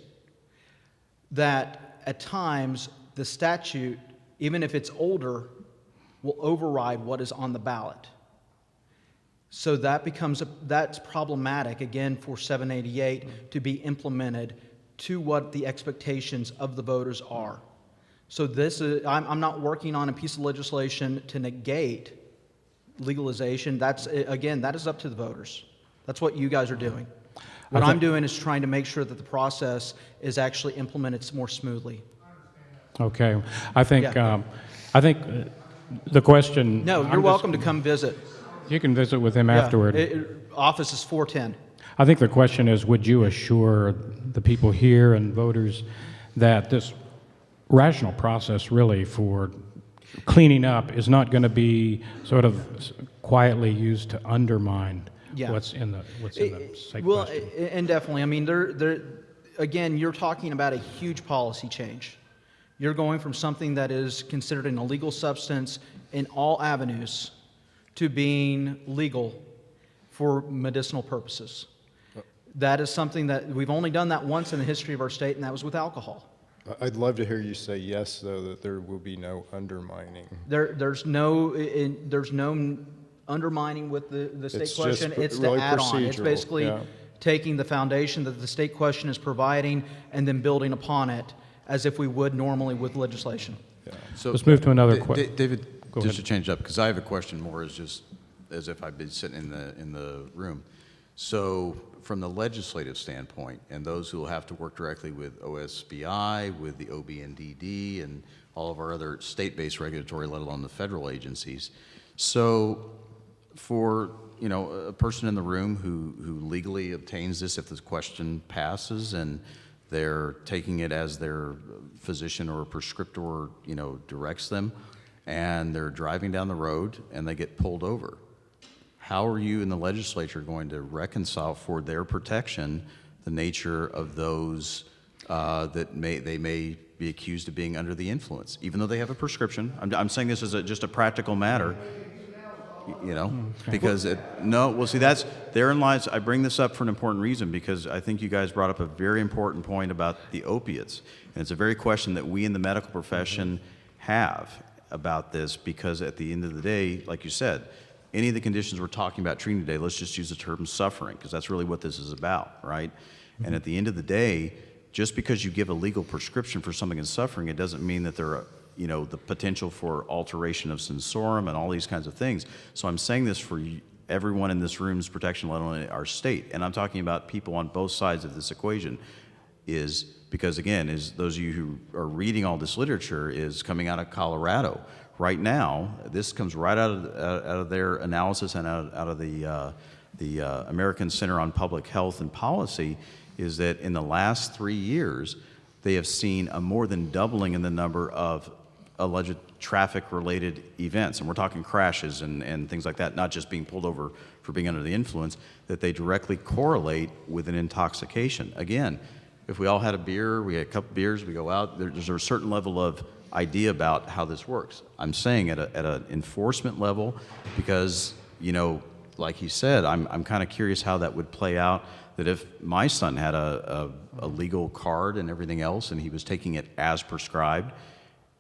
that at times the statute, even if it's older, will override what is on the ballot. So that that's problematic, again, for 788 to be implemented to what the expectations of the voters are. So this is, I'm not working on a piece of legislation to negate legalization. That's, again, that is up to the voters. That's what you guys are doing. What I'm doing is trying to make sure that the process is actually implemented more smoothly. Okay. I think the question... No, you're welcome to come visit. You can visit with him afterward. Office is 410. I think the question is, would you assure the people here and voters that this rational process really for cleaning up is not going to be sort of quietly used to undermine what's in the state Well, question? and definitely. I mean, again, you're talking about a huge policy change. You're going from something that is considered an illegal substance in all avenues to being legal for medicinal purposes. That is something that we've only done that once in the history of our state, and that was with alcohol. I'd love to hear you say yes, though, that there will be no undermining. There's no undermining with the state It's question. just It's really the add-on. It's procedural, basically yeah. taking the foundation that the state question is providing and then building upon it as if we would normally with legislation. So Let's move to another question. David, Go just ahead. to change it up, because I have a question more as if I've been sitting in the room. So from the legislative standpoint, and those who will have to work directly with OSBI, with the OB&DD, and all of our other state-based regulatory, let alone the federal agencies. So for a person in the room who legally obtains this, if this question passes and they're taking it as their physician or prescriptor, directs them, and they're driving down the road and they get pulled over, how are you in the legislature going to reconcile for their protection the nature of those that they may be accused of being under the influence, even though they have a prescription? I'm saying this as just a practical matter, because see, therein lies. I bring this up for an important reason, because I think you guys brought up a very important point about the opiates, and it's a very question that we in the medical profession have about this, because at the end of the day, like you said, any of the conditions we're talking about treating today, let's just use the term suffering, because that's really what this is about, right? Mm-hmm. And at the end of the day, just because you give a legal prescription for something in suffering, it doesn't mean that there are, the potential for alteration of sensorium and all these kinds of things. So I'm saying this for everyone in this room's protection, let alone our state. And I'm talking about people on both sides of this equation, is because, again, is those of you who are reading all this literature is coming out of Colorado. Right now, this comes right out of their analysis and out of the American Center on Public Health and Policy, is that in the last 3 years, they have seen a more than doubling in the number of alleged traffic-related events, and we're talking crashes and things like that, not just being pulled over for being under the influence, that they directly correlate with an intoxication. Again, if we all had a beer, we had a couple beers, we go out, there's a certain level of idea about how this works. I'm saying at an enforcement level, because, like he said, I'm kind of curious how that would play out, that if my son had a legal card and everything else, and he was taking it as prescribed,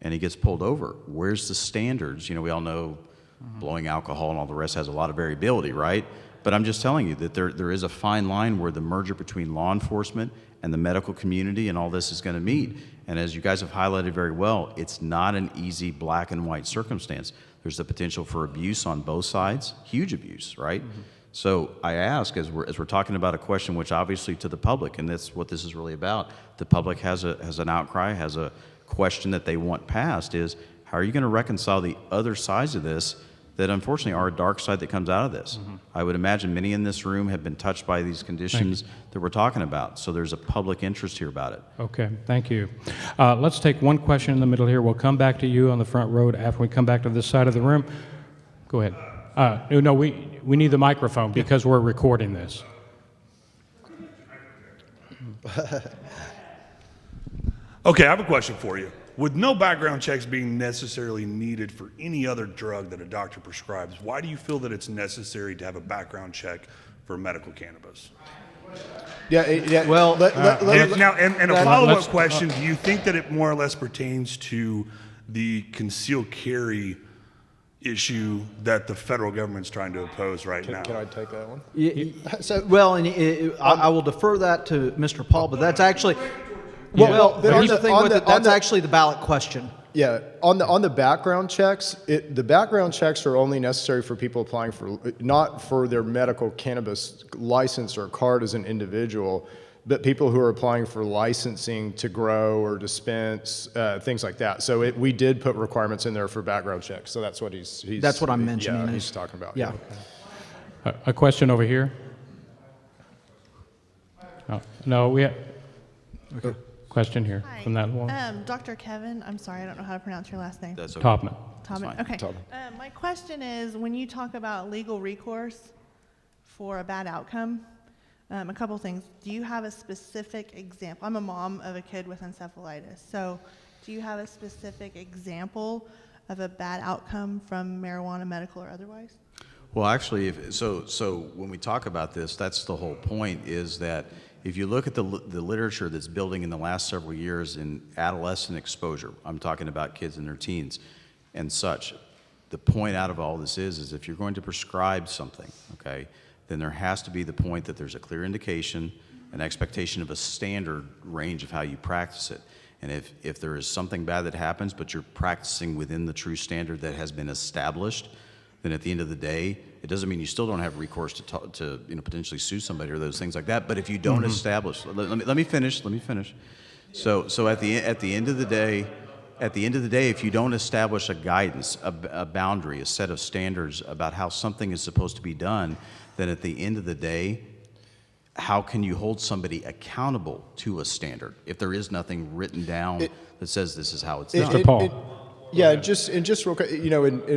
and he gets pulled over, where's the standards? We all know blowing alcohol and all the rest has a lot of variability, right? But I'm just telling you that there is a fine line where the merger between law enforcement and the medical community and all this is going to meet. And as you guys have highlighted very well, it's not an easy black and white circumstance. There's the potential for abuse on both sides, huge abuse, right? Mm-hmm. So I ask, as we're talking about a question which obviously to the public, and that's what this is really about, the public has an outcry, has a question that they want passed, is how are you going to reconcile the other sides of this that unfortunately are a dark side that comes out of this? Mm-hmm. I would imagine many in this room have been touched by these conditions that we're talking about, so there's a public interest here about it. Okay, thank you. Let's take one question in the middle here. We'll come back to you on the front row after we come back to this side of the room. Go ahead. No, we need the microphone because we're recording this. Okay, I have a question for you. with no background checks being necessarily needed for any other drug that a doctor prescribes, why do you feel that it's necessary to have a background check for medical cannabis? Yeah. Well, And a follow-up let's- question, do you think that it more or less pertains to the concealed carry issue that the federal government's trying to oppose right now? Can I take that one? Well, and I will defer that to Mr. Paul, but that's actually, well, but here's the thing with it, that's actually the ballot question. Yeah, on the background checks, the background checks are only necessary for people applying for, not for their medical cannabis license or card as an individual, but people who are applying for licensing to grow or dispense, things like that. So we did put requirements in there for background checks. So that's what he's That's what I'm mentioning. Yeah, is- he's talking about. Yeah. A question over here? No, we have a question here Hi. from that one. Dr. Kevin, I'm sorry, I don't know how to pronounce your last name. That's okay. Taubman. Taubman. fine. Okay. Taubman. My question is, when you talk about legal recourse for a bad outcome, a couple things. Do you have a specific example? I'm a mom of a kid with encephalitis. So do you have a specific example of a bad outcome from marijuana, medical or otherwise? Well, actually, so when we talk about this, that's the whole point, is that if you look at the literature that's building in the last several years in adolescent exposure, I'm talking about kids in their teens and such, the point out of all this is if you're going to prescribe something, okay, then there has to be the point that there's a clear indication, an expectation of a standard range of how you practice it. And if there is something bad that happens, but you're practicing within the true standard that has been established, then at the end of the day, it doesn't mean you still don't have recourse to potentially sue somebody or those things like that. But if you don't establish, let me finish. So at the end of the day, if you don't establish a guidance, a boundary, a set of standards about how something is supposed to be done, then at the end of the day, how can you hold somebody accountable to a standard if there is nothing written down that says this is how it's done? Mr. Paul. Yeah, just real quick,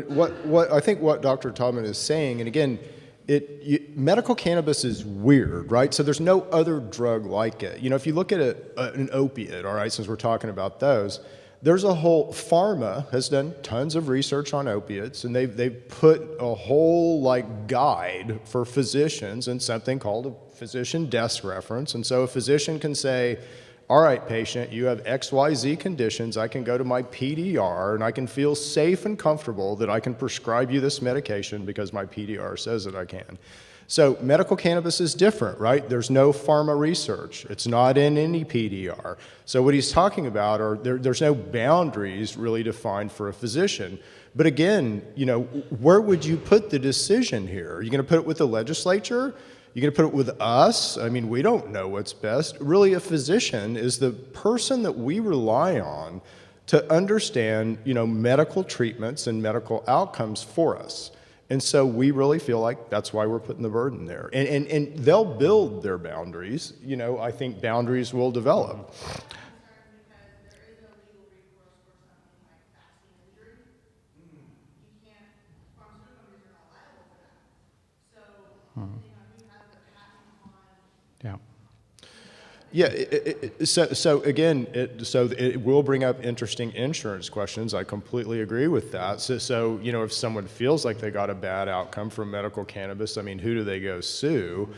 what I think what Dr. Taubman is saying, and again, medical cannabis is weird, right? So there's no other drug like it. If you look at an opiate, all right, since we're talking about those, there's a whole, pharma has done tons of research on opiates, and they've put a whole guide for physicians in something called a physician desk reference. And so a physician can say, all right, patient, you have XYZ conditions. I can go to my PDR and I can feel safe and comfortable that I can prescribe you this medication because my PDR says that I can. So medical cannabis is different, right? There's no pharma research. It's not in any PDR. So what he's talking about are there's no boundaries really defined for a physician. But again, where would you put the decision here? Are you going to put it with the legislature? You're going to put it with us? I mean, we don't know what's best. Really, a physician is the person that we rely on to understand, medical treatments and medical outcomes for us. And so we really feel like that's why we're putting the burden there. And they'll build their boundaries. I think boundaries will develop. Yeah. Yeah, so again, it will bring up interesting insurance questions. I completely agree with that. So if someone feels like they got a bad outcome from medical cannabis, I mean, who do they go sue?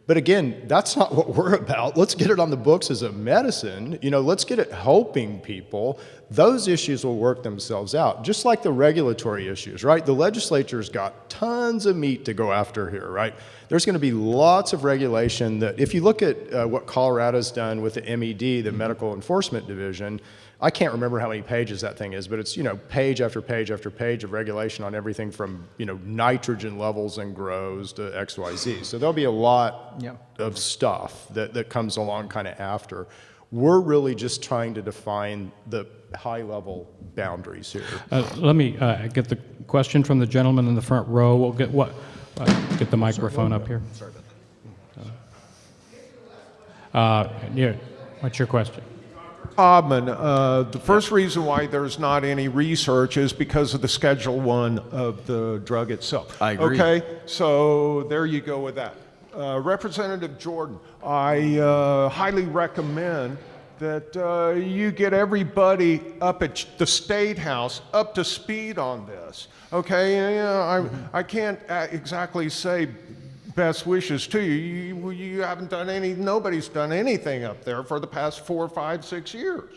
But again, that's not what we're about. Let's get it on the books as a medicine. Let's get it helping people. Those issues will work themselves out, just like the regulatory issues, right? The legislature's got tons of meat to go after here, right? There's going to be lots of regulation that, if you look at what Colorado's done with the MED, the Medical Enforcement Division, I can't remember how many pages that thing is, but it's, page after page after page of regulation on everything from, nitrogen levels and grows to XYZ. So there'll be a lot of stuff that comes along kind of after. We're really just trying to define the high-level boundaries here. Let me get the question from the gentleman in the front row. We'll get get the microphone up here. Sorry about that. Yeah, what's your question? Taubman, the first reason why there's not any research is because of the Schedule 1 of the drug itself. I agree. Okay, so there you go with that. Representative Jordan, I highly recommend that you get everybody up at the State House up to speed on this. Okay, I can't exactly say best wishes to you. You haven't done nobody's done anything up there for the past 4, 5, 6 years.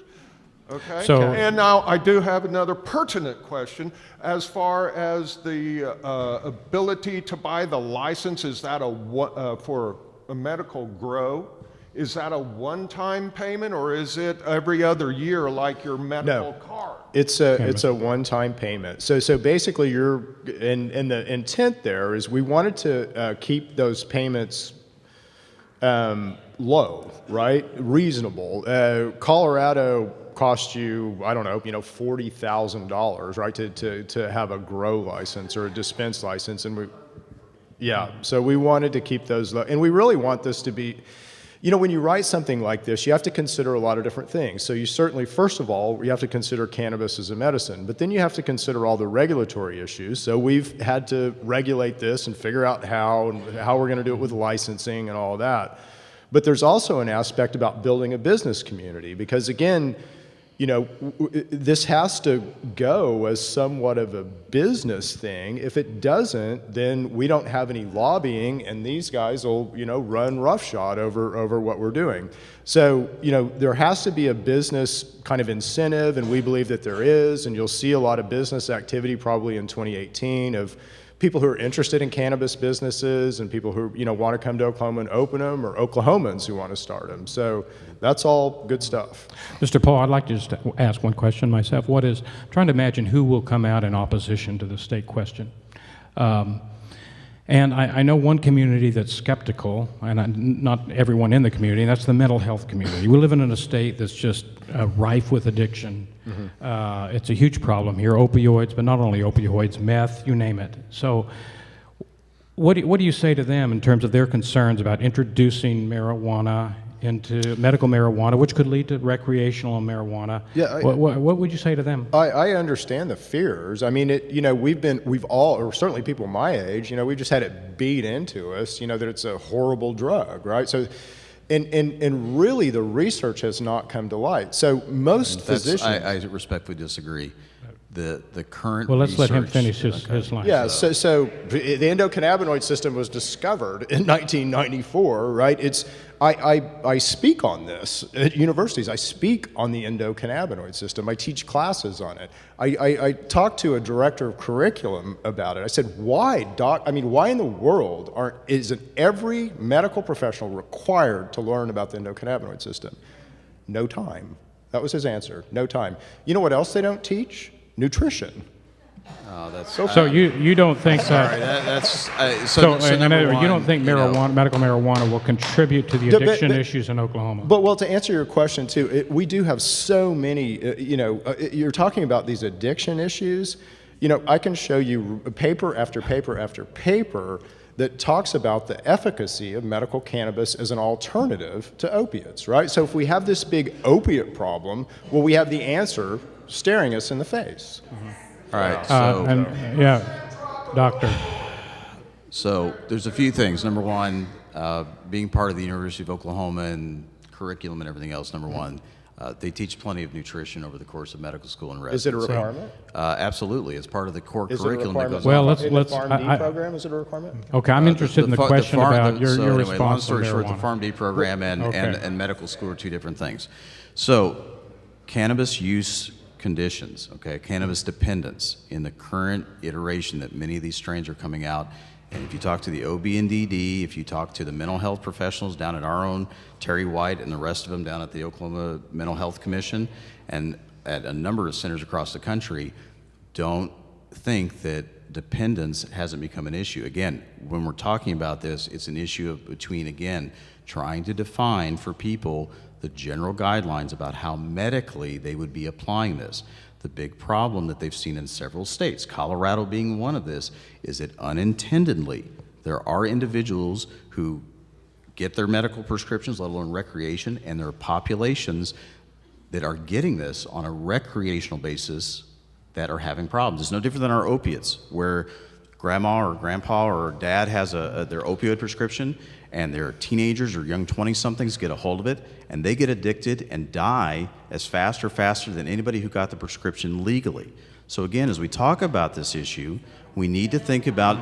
Okay. So- And now I do have another pertinent question as far as the ability to buy the license. Is that for a medical grow? Is that a one-time payment, or is it every other year like your medical card? It's a one-time payment. So basically, and the intent there is we wanted to keep those payments low, right? Reasonable. Colorado costs you, I don't know, $40,000, right, to have a grow license or a dispense license, and so we wanted to keep those low, and we really want this to be. When you write something like this, you have to consider a lot of different things. So you certainly, first of all, you have to consider cannabis as a medicine, but then you have to consider all the regulatory issues. So we've had to regulate this and figure out how we're going to do it with licensing and all that. But there's also an aspect about building a business community, because again, this has to go as somewhat of a business thing. If it doesn't, then we don't have any lobbying, and these guys will, run roughshod over what we're doing. So, there has to be a business kind of incentive, and we believe that there is, and you'll see a lot of business activity probably in 2018 of people who are interested in cannabis businesses and people who want to come to Oklahoma and open them, or Oklahomans who want to start them. So that's all good stuff. Mr. Paul, I'd like to just ask one question myself. I'm trying to imagine who will come out in opposition to the state question. And I know one community that's skeptical, and not everyone in the community, and that's the mental health community. We live in a state that's just rife with addiction. Mm-hmm. It's a huge problem here, opioids, but not only opioids, meth, you name it. So what do you say to them in terms of their concerns about introducing marijuana into medical marijuana, which could lead to recreational marijuana? Yeah, what would you say to them? I understand the fears. I mean, we've all, or certainly people my age, we've just had it beat into us, that it's a horrible drug, right? So, and really the research has not come to light. So most physicians. I respectfully disagree. The current Well, let's let him research- finish his line. Yeah, so the endocannabinoid system was discovered in 1994, right? I speak on this at universities. I speak on the endocannabinoid system. I teach classes on it. I talked to a director of curriculum about it. I said, why, doc? I mean, why in the world isn't every medical professional required to learn about the endocannabinoid system? No time. That was his answer. No time. You know what else they don't teach? Nutrition. Oh, that's So you don't think sorry. that? So In number other words, you one, don't think medical marijuana will contribute to the But- addiction but- issues in Oklahoma? But to answer your question too, we do have so many. You're talking about these addiction issues. I can show you paper after paper after paper that talks about the efficacy of medical cannabis as an alternative to opiates, right? So if we have this big opiate problem, well, we have the answer staring us in the face. All right. So doctor. So there's a few things. Number one, being part of the University of Oklahoma and curriculum and everything else. Number one, they teach plenty of nutrition over the course of medical school and residency. Is it a requirement? Absolutely, it's part of the core Is it a curriculum that requirement? goes. Well, on. let's- in the Farm D program, is it a requirement? Okay, I'm interested in the question about your Long response story to short, the marijuana. Farm D program and Okay. medical school are two different things. So, cannabis use conditions, okay, cannabis dependence in the current iteration that many of these strains are coming out. And if you talk to the OB and DD, if you talk to the mental health professionals down at our own, Terry White and the rest of them down at the Oklahoma Mental Health Commission, and at a number of centers across the country, don't think that dependence hasn't become an issue. Again, when we're talking about this, it's an issue of between, again, trying to define for people the general guidelines about how medically they would be applying this. The big problem that they've seen in several states, Colorado being one of this, is that unintendedly there are individuals who get their medical prescriptions, let alone recreation, and there are populations that are getting this on a recreational basis that are having problems. It's no different than our opiates, where grandma or grandpa or dad has their opioid prescription, and their teenagers or young 20-somethings get a hold of it, and they get addicted and die as fast or faster than anybody who got the prescription legally. So again, as we talk about this issue, we need to think about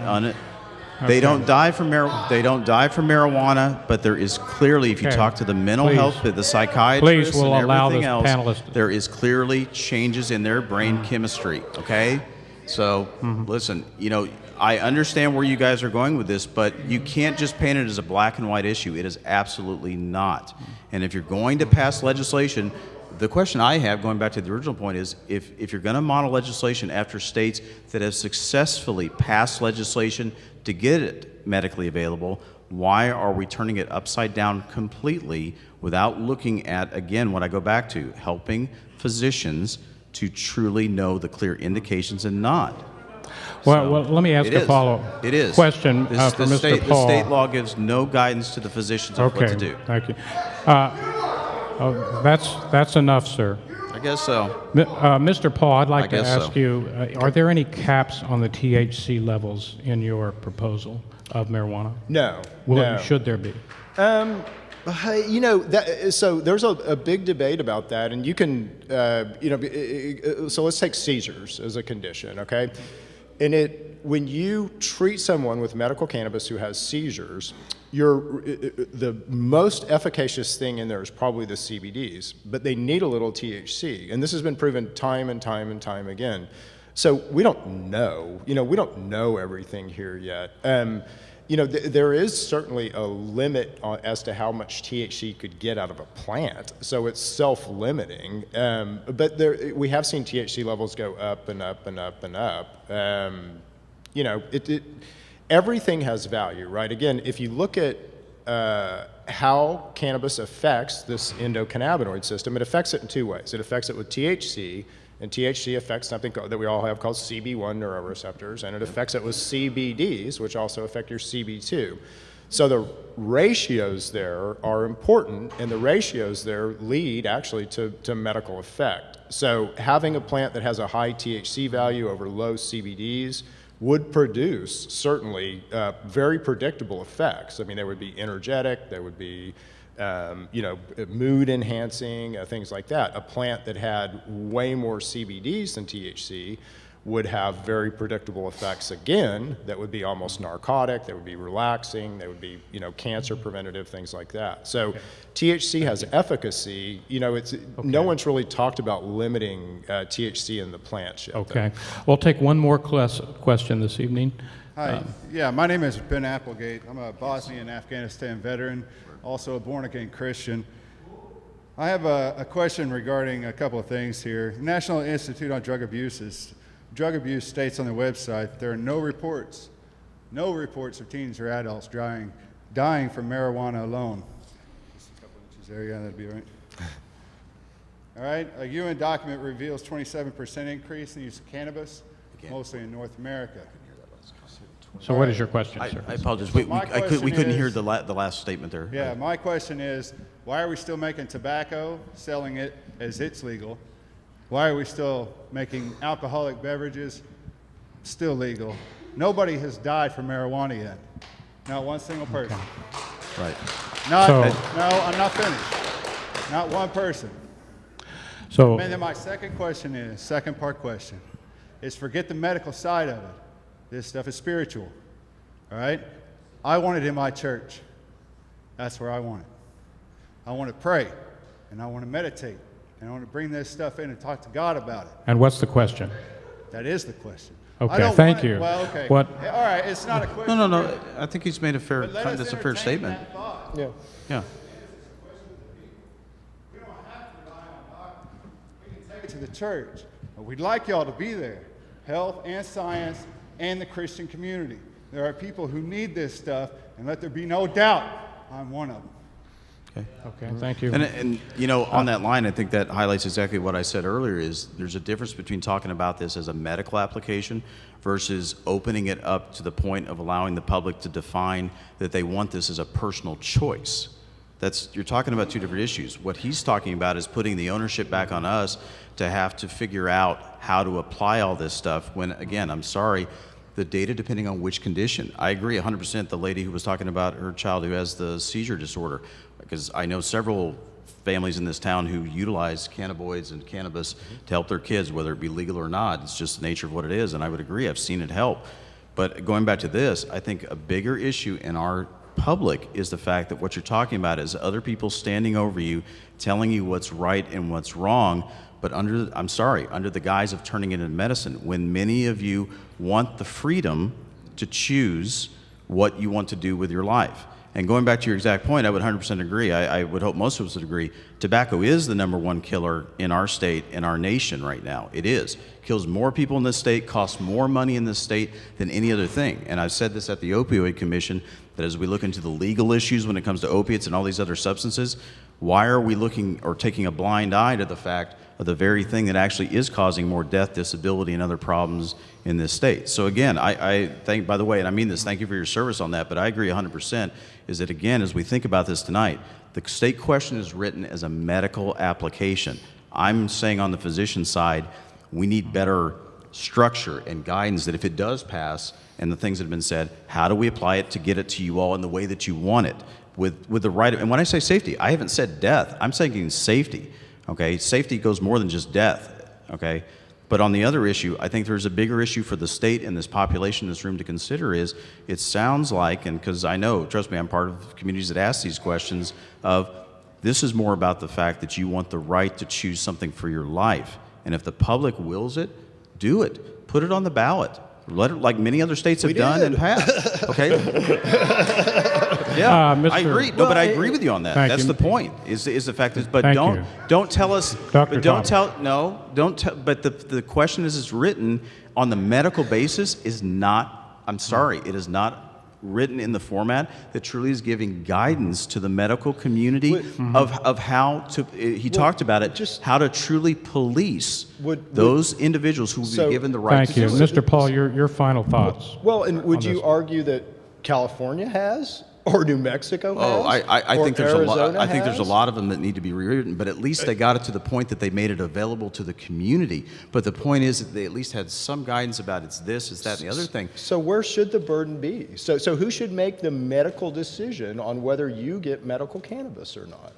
they don't die from marijuana, but there is clearly, if you Okay. talk to the mental Please. health, the psychiatrists, Please, we'll and allow everything this else, panelist- there is clearly changes in their brain chemistry. Okay, so listen, I understand where you guys are going with this, but you can't just paint it as a black and white issue. It is absolutely not. And if you're going to pass legislation, the question I have, going back to the original point, is if you're going to model legislation after states that have successfully passed legislation to get it medically available, why are we turning it upside down completely without looking at, again, what I go back to, helping physicians to truly know the clear indications and not? Well, let me ask It a is. follow-up It is. question for The Mr. Paul. state law gives no guidance to the physicians of what to do. Thank you. That's enough, sir. I guess so. Mr. Paul, I'd like I to guess ask so. you, are there any caps on the THC levels in your proposal of marijuana? No. no. Should there be? So there's a big debate about that, and you can, so let's take seizures as a condition, okay? And when you treat someone with medical cannabis who has seizures, the most efficacious thing in there is probably the CBDs, but they need a little THC, and this has been proven time and time and time again. So we don't know, we don't know everything here yet. There is certainly a limit as to how much THC you could get out of a plant, so it's self-limiting. But we have seen THC levels go up and up and up and up. Everything has value, right? Again, if you look at how cannabis affects this endocannabinoid system, it affects it in two ways. It affects it with THC, and THC affects something that we all have called CB1 neuroreceptors, and it affects it with CBDs, which also affect your CB2. So the ratios there are important, and the ratios there lead actually to medical effect. So having a plant that has a high THC value over low CBDs would produce certainly very predictable effects. I mean, they would be energetic, they would be mood enhancing, things like that. A plant that had way more CBDs than THC would have very predictable effects again that would be almost narcotic, they would be relaxing, they would be cancer preventative, things like that. So THC has efficacy. No one's really talked about limiting THC in the plants yet. Okay. We'll take one more question this evening. Hi. My name is Ben Applegate. I'm a Bosnian Afghanistan veteran, also a born-again Christian. I have a question regarding a couple of things here. The National Institute on Drug Abuse states on their website there are no reports of teens or adults dying from marijuana alone. Just a couple inches there, yeah, that'd be all right. All right, a UN document reveals 27% increase in the use of cannabis, mostly in North America. So what is your question, sir? I apologize. So my We couldn't hear is- the last statement there. Yeah, my question is, why are we still making tobacco, selling it as it's legal? Why are we still making alcoholic beverages still legal? Nobody has died from marijuana yet. Not one single person. Right. No, I'm not finished. Not one person. So, And then my second part question, is forget the medical side of it. This stuff is spiritual, all right? I want it in my church. That's where I want it. I want to pray, and I want to meditate, and I want to bring this stuff in and talk to God about it. and what's the question? That is the question. Okay, I don't thank want it- you. Well, okay. What- All right, it's not a question. No. I think he's made a fair. But let us That's a fair entertain statement. that thought. Yeah. Yeah. We don't have to rely on doctors. We can take it to the church. But we'd like y'all to be there. Health and science and the Christian community. There are people who need this stuff, and let there be no doubt, I'm one of them. Okay, thank you. And on that line, I think that highlights exactly what I said earlier, is there's a difference between talking about this as a medical application versus opening it up to the point of allowing the public to define that they want this as a personal choice. You're talking about two different issues. What he's talking about is putting the ownership back on us to have to figure out how to apply all this stuff when, again, I'm sorry, the data depending on which condition. I agree 100%, the lady who was talking about her child who has the seizure disorder, because I know several families in this town who utilize cannabinoids and cannabis to help their kids, whether it be legal or not. It's just the nature of what it is, and I would agree, I've seen it help. But going back to this, I think a bigger issue in our public is the fact that what you're talking about is other people standing over you, telling you what's right and what's wrong, but under the guise of turning it into medicine, when many of you want the freedom to choose what you want to do with your life. And going back to your exact point, I would 100% agree. I would hope most of us would agree. Tobacco is the #1 killer in our state, in our nation right now. It is. Kills more people in this state, costs more money in this state than any other thing. And I've said this at the Opioid Commission, that as we look into the legal issues when it comes to opiates and all these other substances, why are we looking or taking a blind eye to the fact of the very thing that actually is causing more death, disability, and other problems in this state? So again, I think, by the way, and I mean this, thank you for your service on that, but I agree 100%, is that again, as we think about this tonight, the state question is written as a medical application. I'm saying on the physician side, we need better structure and guidance that if it does pass, and the things that have been said, how do we apply it to get it to you all in the way that you want it? With the right, and when I say safety, I haven't said death, I'm saying safety, okay? Safety goes more than just death, okay? But on the other issue, I think there's a bigger issue for the state and this population in this room to consider is, it sounds like, and because I know, trust me, I'm part of communities that ask these questions of, this is more about the fact that you want the right to choose something for your life. And if the public wills it, do it. Put it on the ballot. Let it, like many other states have done and passed. Okay? Yeah, I agree. No, but I agree with you on that. That's the point. Is the fact is, but don't tell us. Dr. But don't tell. No, don't tell. But the question is written on the medical basis is not. I'm sorry, it is not written in the format that truly is giving guidance to the medical community of how to. He talked about it. Just how to truly police those individuals who will be given the right. Thank you, Mr. Paul. Your final thoughts. Well, and would you argue that California has? Or New Mexico has? Oh, I think there's Arizona a lot. I think there's a has? lot of them that need to be rewritten. But at least they got it to the point that they made it available to the community. But the point is that they at least had some guidance about it's this, it's that, and the other thing. So where should the burden be? So who should make the medical decision on whether you get medical cannabis or not?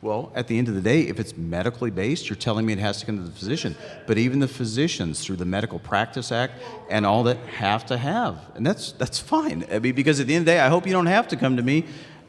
Well, at the end of the day, if it's medically based, you're telling me it has to come to the physician. But even the physicians, through the Medical Practice Act and all that, have to have. And that's fine. I mean, because at the end of the day, I hope you don't have to come to me,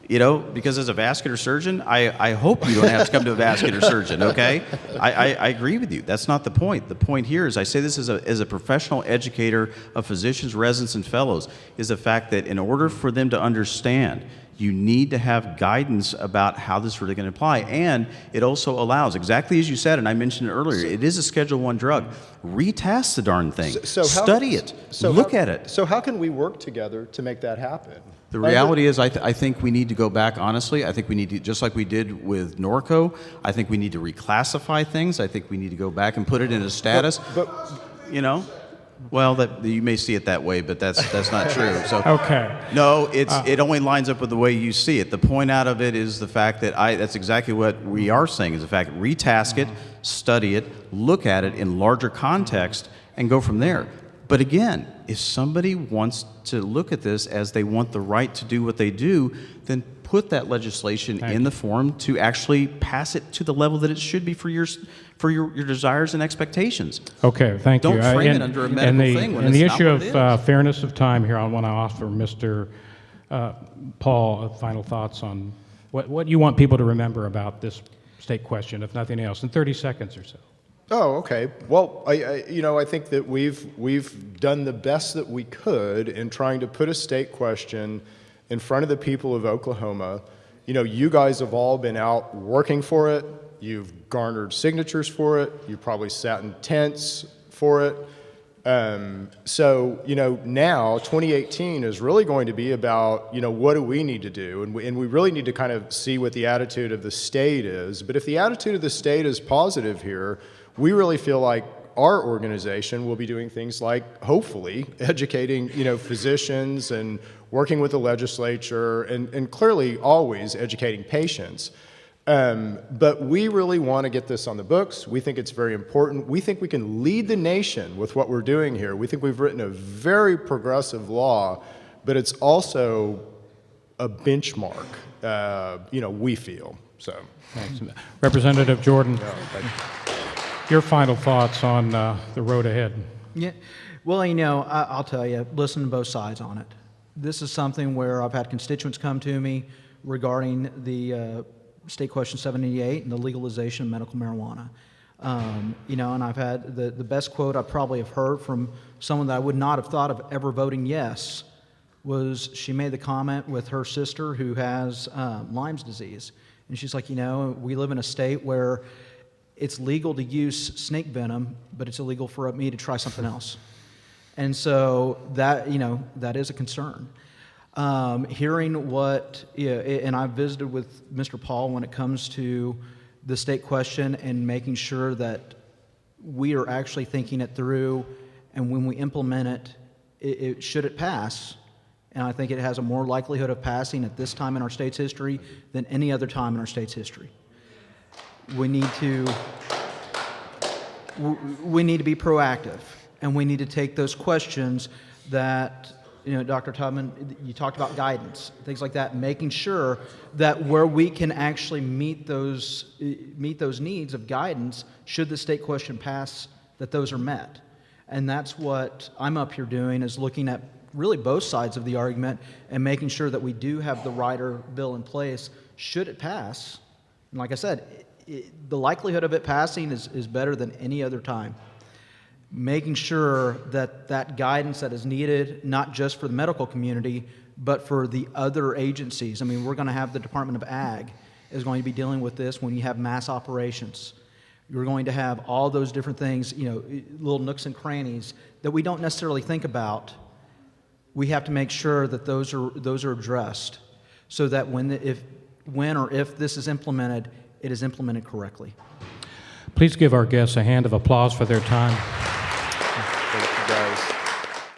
you know, because as a vascular surgeon, I hope you don't have to come to a vascular surgeon, okay? I agree with you. That's not the point. The point here is, I say this as a professional educator of physicians, residents, and fellows, is the fact that in order for them to understand, you need to have guidance about how this really going to apply. And it also allows, exactly as you said, and I mentioned it earlier, it is a Schedule I drug. Retest the darn thing. Study it. Look at it. So how can we work together to make that happen? The reality is, I think we need to go back, honestly. I think we need to, just like we did with Norco, I think we need to reclassify things. I think we need to go back and put it in a status. But you know? Well, that you may see it that way, but that's not true. So Okay. no, it only lines up with the way you see it. The point out of it is the fact that that's exactly what we are saying, is the fact, retask it, study it, look at it in larger context, and go from there. But again, if somebody wants to look at this as they want the right to do what they do, then put that legislation in the form to actually pass it to the level that it should be for your desires and expectations. Okay, thank you. Don't frame it under a medical thing when and the it's issue not what it of is. fairness of time here, I want to offer Mr. Paul final thoughts on what you want people to remember about this state question, if nothing else, in 30 seconds or so. Oh, okay. Well, I think that we've done the best that we could in trying to put a state question in front of the people of Oklahoma. You know, you guys have all been out working for it. You've garnered signatures for it. You probably sat in tents for it. So, you know, now 2018 is really going to be about, you know, what do we need to do? And we really need to kind of see what the attitude of the state is. But if the attitude of the state is positive here, we really feel like our organization will be doing things like, hopefully, educating, you know, physicians and working with the legislature and clearly always educating patients. But we really want to get this on the books. We think it's very important. We think we can lead the nation with what we're doing here. We think we've written a very progressive law, but it's also a benchmark, we feel. So, Thanks. Representative Jordan, your final thoughts on the road ahead. Yeah, well, I'll tell you, listen to both sides on it. This is something where I've had constituents come to me regarding the State Question 788 and the legalization of medical marijuana. And I've had the best quote I probably have heard from someone that I would not have thought of ever voting yes was she made the comment with her sister who has Lyme's disease. And she's like, we live in a state where it's legal to use snake venom, but it's illegal for me to try something else. And so that, that is a concern. Hearing what, and I've visited with Mr. Paul when it comes to the state question and making sure that we are actually thinking it through, and when we implement it, should it pass, and I think it has a more likelihood of passing at this time in our state's history than any other time in our state's history. We need to be proactive, and we need to take those questions that, Dr. Taubman, you talked about guidance, things like that, making sure that where we can actually meet those needs of guidance, should the state question pass, that those are met. And that's what I'm up here doing, is looking at really both sides of the argument and making sure that we do have the rider bill in place should it pass. And like I said, the likelihood of it passing is better than any other time. Making sure that that guidance that is needed, not just for the medical community, but for the other agencies. I mean, we're going to have the Department of Ag is going to be dealing with this when you have mass operations. You're going to have all those different things, little nooks and crannies that we don't necessarily think about. We have to make sure that those are addressed, so that when or if this is implemented, it is implemented correctly. Please give our guests a hand of applause for their time.